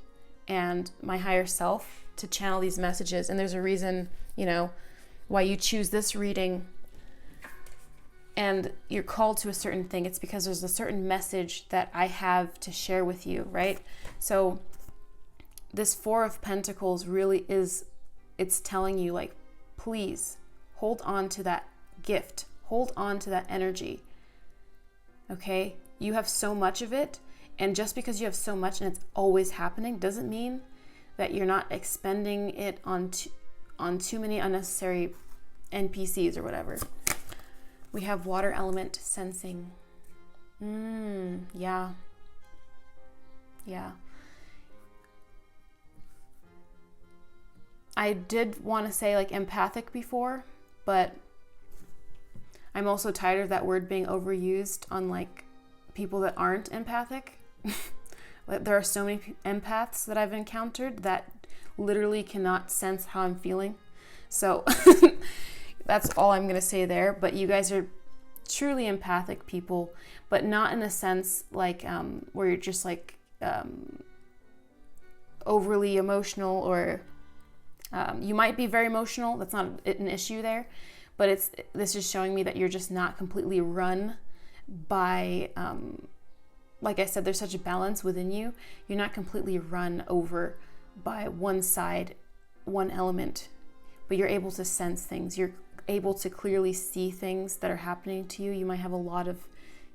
and my higher self to channel these messages. And there's a reason, you know, why you choose this reading and you're called to a certain thing. It's because there's a certain message that I have to share with you, right? So this Four of Pentacles really is, it's telling you, like, please hold on to that gift. Hold on to that energy. Okay? You have so much of it, and just because you have so much and it's always happening doesn't mean that you're not expending it on too many unnecessary NPCs or whatever. We have water element sensing. Yeah. I did want to say like empathic before, but I'm also tired of that word being overused on like people that aren't empathic. There are so many empaths that I've encountered that literally cannot sense how I'm feeling. So that's all I'm going to say there. But you guys are truly empathic people, but not in a sense like where you're just like overly emotional, or you might be very emotional. That's not an issue there. But this is showing me that you're just not completely run by like I said, there's such a balance within you. You're not completely run over by one side, one element, but you're able to sense things. You're able to clearly see things that are happening to you. You might have a lot of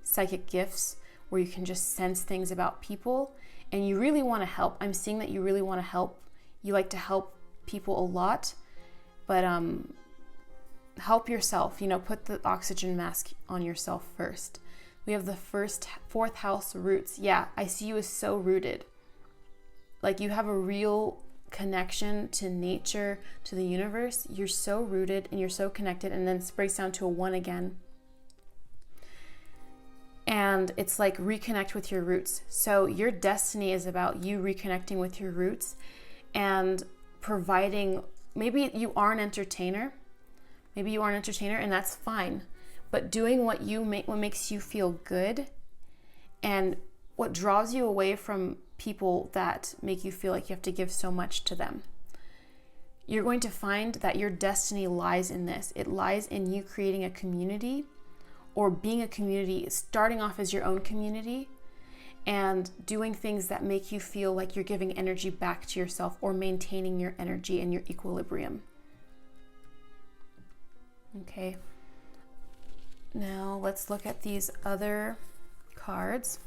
psychic gifts where you can just sense things about people, and you really want to help. I'm seeing that you really want to help. You like to help people a lot, but help yourself. Put the oxygen mask on yourself first. We have the fourth house, roots. Yeah, I see you as so rooted. Like you have a real connection to nature, to the universe. You're so rooted and you're so connected, and then it breaks down to a 1 again. And it's like reconnect with your roots. So your destiny is about you reconnecting with your roots and providing. Maybe you are an entertainer. And that's fine. But doing what makes you feel good, and what draws you away from people that make you feel like you have to give so much to them. You're going to find that your destiny lies in this. It lies in you creating a community, or being a community, starting off as your own community, and doing things that make you feel like you're giving energy back to yourself, or maintaining your energy and your equilibrium. Okay. Now let's look at these other cards.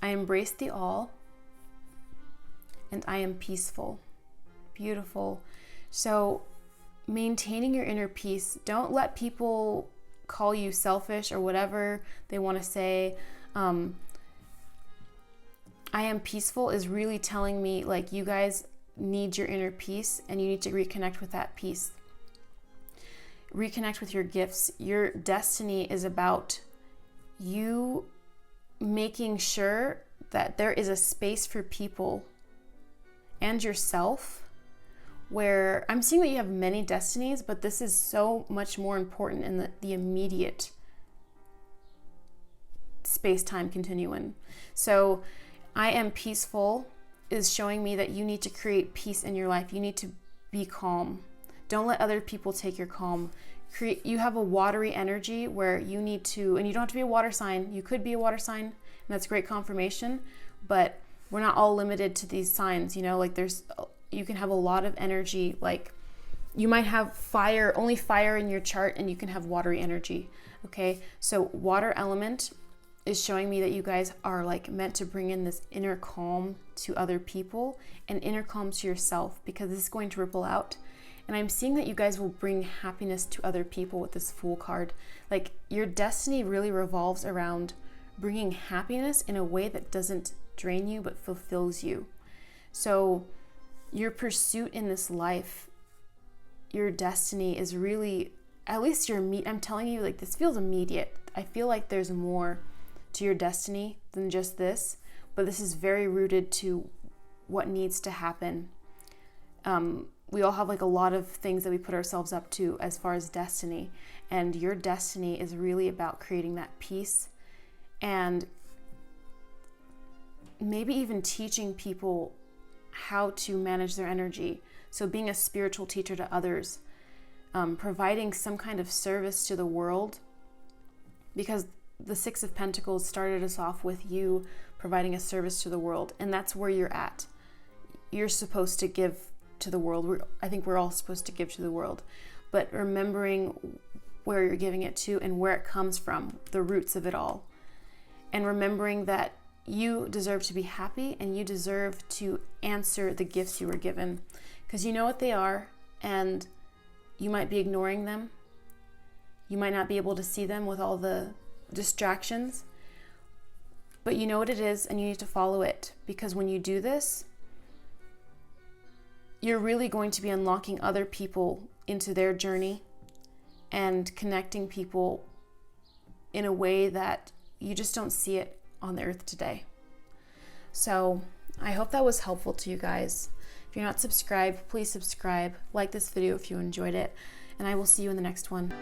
I embrace the all, and I am peaceful. Beautiful. So maintaining your inner peace. Don't let people call you selfish or whatever they want to say. I am peaceful is really telling me like you guys need your inner peace, and you need to reconnect with that peace. Reconnect with your gifts. Your destiny is about you making sure that there is a space for people and yourself, where I'm seeing that you have many destinies, but this is so much more important in the immediate space-time continuum. So I am peaceful is showing me that you need to create peace in your life. You need to be calm. Don't let other people take your calm. You have a watery energy where you need to, and you don't have to be a water sign. You could be a water sign, and that's great confirmation, but we're not all limited to these signs, like you can have a lot of energy. Like you might have only fire in your chart, and you can have watery energy. Okay. So water element is showing me that you guys are like meant to bring in this inner calm to other people and inner calm to yourself, because this is going to ripple out. And I'm seeing that you guys will bring happiness to other people with this Fool card. Like your destiny really revolves around bringing happiness in a way that doesn't drain you but fulfills you. So your pursuit in this life, your destiny is really, at least I'm telling you, like this feels immediate. I feel like there's more to your destiny than just this, but this is very rooted to what needs to happen. We all have like a lot of things that we put ourselves up to as far as destiny, and your destiny is really about creating that peace, and maybe even teaching people how to manage their energy. So being a spiritual teacher to others, providing some kind of service to the world, because the Six of Pentacles started us off with you providing a service to the world, and that's where you're at. You're supposed to give to the world. I think we're all supposed to give to the world, but remembering where you're giving it to and where it comes from, the roots of it all, and remembering that you deserve to be happy and you deserve to answer the gifts you were given, because you know what they are, and you might be ignoring them. You might not be able to see them with all the distractions, but you know what it is, and you need to follow it, because when you do this, you're really going to be unlocking other people into their journey and connecting people in a way that you just don't see it on the earth today. So I hope that was helpful to you guys. If you're not subscribed, please subscribe. Like this video if you enjoyed it, and I will see you in the next one.